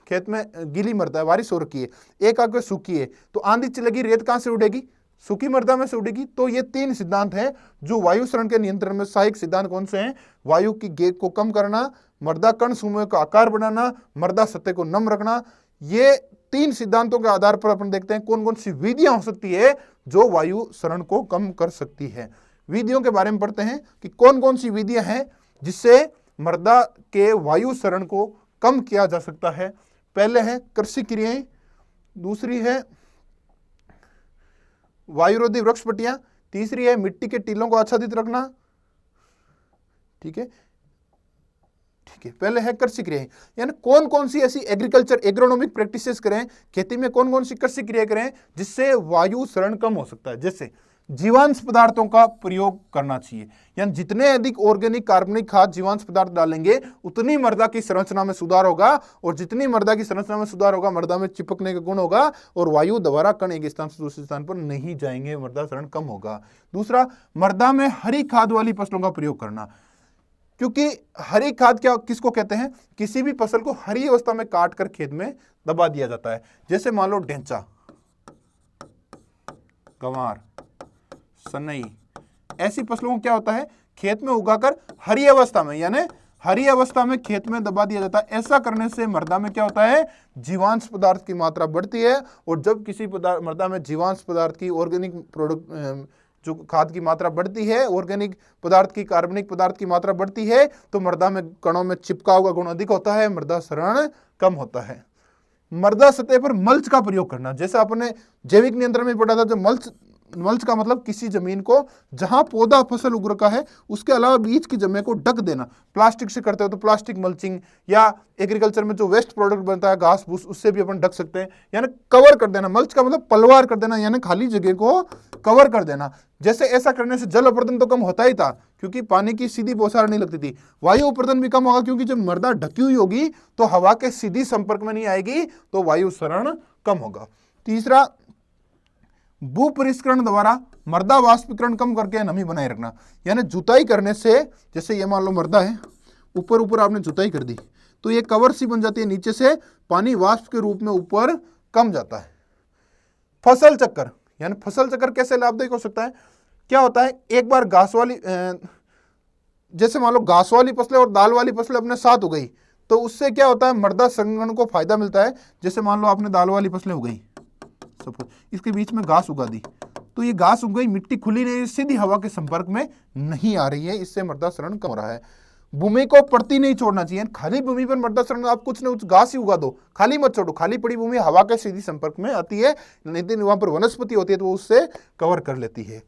खेत में गीली मृदा है, बारिश हो रखी है, एक आगे सूखी है, तो आंधी चलेगी, रेत कहां से उड़ेगी, सूखी मृदा में से उड़ेगी। तो ये 3 सिद्धांत हैं जो वायु सरण के नियंत्रण में सहायक सिद्धांत कौन से हैं। वायु की गेग को कम करना, मृदा कण समूह का आकार बढ़ाना, मृदा सतह को नम रखना। ये 3 सिद्धांतों के आधार पर अपन देखते हैं कौन कौन सी विधियां हो सकती है जो वायु सरण को कम कर सकती है। विधियों के बारे में पढ़ते हैं कि कौन कौन सी विधियां हैं जिससे मृदा के वायु सरण को कम किया जा सकता है। पहले है कृषि क्रियाएं, दूसरी है वायुरोधी वृक्ष पट्टियां, तीसरी है मिट्टी के टीलों को आच्छादित रखना। ठीक है, पहले है कृषि क्रियाएं, यानी कौन कौन सी ऐसी एग्रीकल्चर एग्रोनॉमिक प्रैक्टिसेस करें, खेती में कौन कौन सी कृषि क्रिया करें जिससे वायु सरण कम हो सकता है। जैसे जीवांश पदार्थों का प्रयोग करना चाहिए, यानी जितने अधिक ऑर्गेनिक कार्बनिक खाद जीवांश पदार्थ डालेंगे उतनी मृदा की संरचना में सुधार होगा, और जितनी मृदा की संरचना में सुधार होगा मृदा में चिपकने का गुण होगा, और वायु द्वारा कण एक स्थान से दूसरे स्थान पर नहीं जाएंगे, मृदा सरण कम होगा। दूसरा, मृदा में हरी खाद वाली फसलों का प्रयोग करना, क्योंकि हरी खाद क्या किसको कहते हैं, किसी भी फसल को हरी अवस्था में काट कर खेत में दबा दिया जाता है। जैसे मान लो ढेंचा, गंवार, सनई, ऐसी फसलों को क्या होता है, खेत में उगाकर हरी अवस्था में, यानी हरी अवस्था में खेत में दबा दिया जाता है। ऐसा करने से मृदा में क्या होता है, जीवांश पदार्थ की मात्रा बढ़ती है, और जब किसी मृदा में जीवांश पदार्थ की ऑर्गेनिक प्रोडक्ट जो खाद की मात्रा बढ़ती है, ऑर्गेनिक पदार्थ की कार्बनिक पदार्थ की मात्रा बढ़ती है, तो मृदा में कणों में चिपकाव का गुण अधिक होता है, मृदा सरण कम होता है। मृदा सतह पर मल्च का प्रयोग करना, जैसे आपने जैविक नियंत्रण में पढ़ा था, जो मल्च मल्च का मतलब किसी जमीन को जहां पौधा फसल उग रखा है उसके अलावा बीच की जमीन को ढक देना। प्लास्टिक से करते हो तो प्लास्टिक मल्चिंग, या एग्रीकल्चर में जो वेस्ट प्रोडक्ट बनता है घास फूस, उससे भी अपन ढक सकते हैं, यानी कवर कर देना। मल्च का मतलब पलवार कर देना, यानी खाली जगह को कवर कर देना। जैसे ऐसा करने से जल अपर्दन तो कम होता ही था, क्योंकि पानी की सीधी बौछार नहीं लगती थी। वायु अपर्दन भी कम होगा, क्योंकि जब मृदा ढकी हुई होगी तो हवा के सीधी संपर्क में नहीं आएगी, तो वायु सरण कम होगा। तीसरा, भू परिष्करण द्वारा मृदा वाष्पीकरण कम करके नमी बनाए रखना। यानी जुताई करने से, जैसे ये मान लो मृदा है, ऊपर ऊपर आपने जुताई कर दी तो ये कवर सी बन जाती है, नीचे से पानी वाष्प के रूप में ऊपर कम जाता है। फसल चक्कर, यानी फसल चक्कर कैसे लाभदायक हो सकता है? क्या होता है, एक बार घास वाली जैसे मान लो घास वाली फसलें और दाल वाली फसलें अपने साथ उगई, तो उससे क्या होता है, मृदा संघनन को फायदा मिलता है। जैसे मान लो आपने दाल वाली फसलें उगाई, इसके बीच में घास उगा दी, तो ये घास उग गई, मिट्टी खुली नहीं, सीधी हवा के संपर्क में नहीं आ रही है, इससे मृदा क्षरण कम हो रहा है। भूमि को पड़ती नहीं छोड़ना चाहिए, खाली भूमि पर मृदा क्षरण, आप कुछ न कुछ घास ही उगा दो, खाली मत छोड़ो। खाली पड़ी भूमि हवा के सीधी संपर्क में आती है, नहीं तो वहां पर वनस्पति होती है तो वो उससे कवर कर लेती है।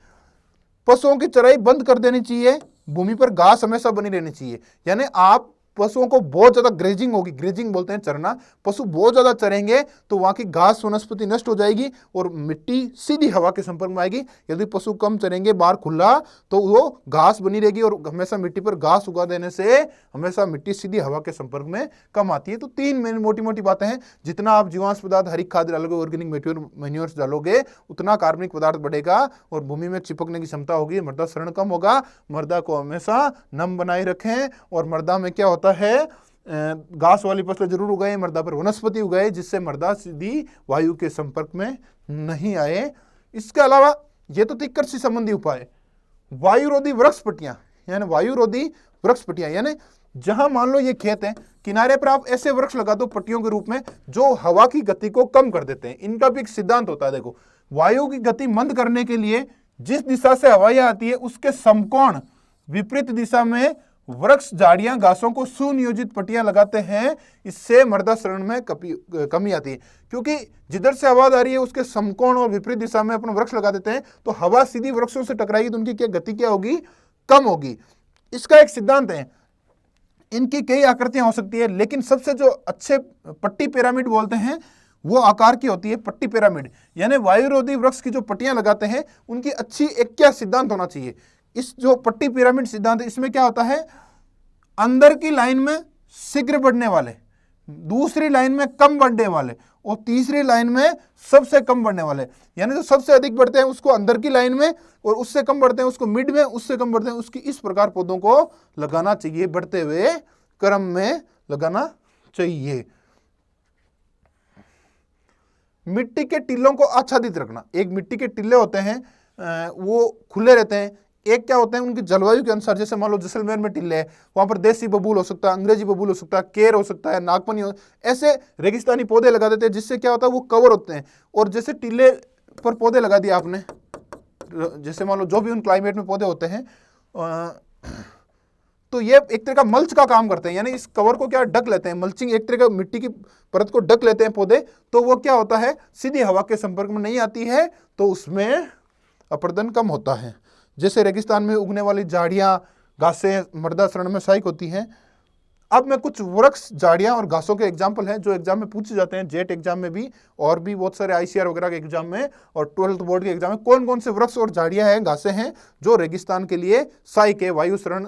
पशुओं की चराई बंद कर देनी चाहिए, भूमि पर घास हमेशा बनी रहनी चाहिए। यानी आप पशुओं को बहुत ज्यादा ग्रेजिंग होगी, ग्रेजिंग बोलते हैं चरना, पशु बहुत ज्यादा चरेंगे तो वहां की घास वनस्पति नष्ट हो जाएगी और मिट्टी सीधी हवा के संपर्क में आएगी। यदि पशु कम चरेंगे बाहर खुला तो वो घास बनी रहेगी, और हमेशा मिट्टी पर घास उगा देने से हमेशा मिट्टी सीधी हवा के संपर्क में कम आती है। तो तीन मोटी मोटी बातें हैं, जितना आप जीवांश पदार्थ हरी खाद डालोगे, ऑर्गेनिक मैन्योर्स डालोगे, उतना कार्बनिक पदार्थ बढ़ेगा और भूमि में चिपकने की क्षमता होगी, मृदा क्षरण कम होगा। मृदा को हमेशा नम बनाए रखें, और मृदा में क्या होता है, घास वाली फसलें जरूर उगाए, मृदा पर वनस्पति उगाए, जिससे मृदा सीधी वायु के संपर्क में नहीं आए। इसके अलावा ये तो थी कृषि संबंधी उपाय। वायुरोधी वृक्ष पट्टियां, यानी वायुरोधी वृक्ष पट्टियां, यानी जहां मान लो ये खेत है, किनारे पर आप ऐसे वृक्ष लगा दो पट्टियों के रूप में जो हवा की गति को कम कर देते हैं। इनका भी एक सिद्धांत होता है। देखो, वायु की गति मंद करने के लिए जिस दिशा से हवाएं आती है उसके समकोण विपरीत दिशा में वृक्ष, झाड़ियां, घासों को सुनियोजित पट्टियां लगाते हैं। इससे मृदा क्षरण में कमी आती है, क्योंकि जिधर से हवा आ रही है उसके समकोण और विपरीत दिशा में अपन वृक्ष लगा देते हैं, तो हवा सीधी वृक्षों से टकराएगी तो उनकी क्या गति क्या होगी, कम होगी। इसका एक सिद्धांत है। इनकी कई आकृतियां हो सकती है, लेकिन सबसे जो अच्छे पट्टी पिरामिड बोलते हैं वो आकार की होती है, पट्टी पिरामिड। यानी वायुरोधी वृक्ष की जो पट्टियां लगाते हैं उनकी अच्छी एक क्या सिद्धांत होना चाहिए। इस जो पट्टी पिरामिड सिद्धांत है, इसमें क्या होता है, अंदर की लाइन में शीघ्र बढ़ने वाले, दूसरी लाइन में कम बढ़ने वाले, और तीसरी लाइन में सबसे कम बढ़ने वाले। यानी जो सबसे अधिक बढ़ते हैं उसको अंदर की लाइन में, और उससे कम बढ़ते हैं उसको मिड में, उससे कम बढ़ते हैं उसकी, इस प्रकार पौधों को लगाना चाहिए, बढ़ते हुए क्रम में लगाना चाहिए। मिट्टी के टिल्लों को आच्छादित रखना। एक मिट्टी के टिल्ले होते हैं, वो खुले रहते हैं। एक क्या होते हैं, उनकी जलवायु के अनुसार, जैसे मान लो जैसलमेर में टिल्ले है, वहां पर देसी बबूल हो सकता है, अंग्रेजी बबूल हो सकता है, केर हो सकता है, नागपनी हो, ऐसे रेगिस्तानी पौधे लगा देते हैं, जिससे क्या होता है वो कवर होते हैं। और जैसे टिल्ले पर पौधे लगा दिए आपने, जैसे मान लो जो भी उन क्लाइमेट में पौधे होते हैं, तो ये एक तरह का मल्च का काम करते हैं। यानी इस कवर को क्या ढक लेते हैं, मल्चिंग, एक तरह का मिट्टी की परत को ढक लेते हैं पौधे, तो वो क्या होता है, सीधी हवा के संपर्क में नहीं आती है, तो उसमें अपर्दन कम होता है। जैसे रेगिस्तान में उगने वाली झाड़ियां, घासें मृदा क्षरण में सहायक होती हैं। अब मैं कुछ वृक्ष, झाड़ियां और घासों के एग्जाम्पल हैं जो एग्जाम में पूछे जाते हैं, जेट एग्जाम में भी, और भी बहुत सारे ICR वगैरह के एग्जाम में, और 12th बोर्ड के एग्जाम में, कौन कौन से वृक्ष और झाड़ियां हैं, घासें हैं जो रेगिस्तान के लिए सहायक है, वायु क्षरण,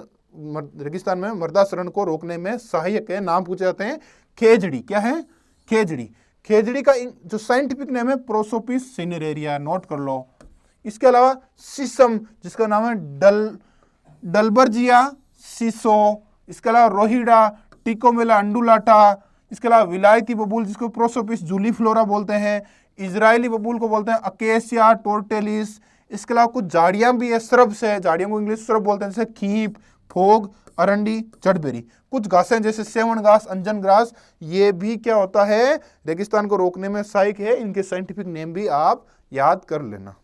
रेगिस्तान में मृदा क्षरण को रोकने में सहायक है। नाम पूछे जाते हैं। खेजड़ी, क्या है, खेजड़ी। खेजड़ी का जो साइंटिफिक नेम है प्रोसोपिस सिनेरेरिया, नोट कर लो। इसके अलावा शीशम, जिसका नाम है डलबर्जिया सीसो। इसके अलावा रोहिडा, टिकोमेला अंडुलाटा। इसके अलावा विलायती बबूल, जिसको प्रोसोपिस जूलीफ्लोरा बोलते हैं। इजरायली बबूल को बोलते हैं अकेसिया टोर्टेलिस। इसके अलावा कुछ झाड़ियां भी है, श्रब्स है, झाड़ियों को इंग्लिश श्रब बोलते हैं, जैसे खीप, फोग, अरंडी, चढ़बेरी। कुछ घासें जैसे सेवन घास, अंजन घास, ये भी क्या होता है, रेगिस्तान को रोकने में सहायक है। इनके साइंटिफिक नेम भी आप याद कर लेना।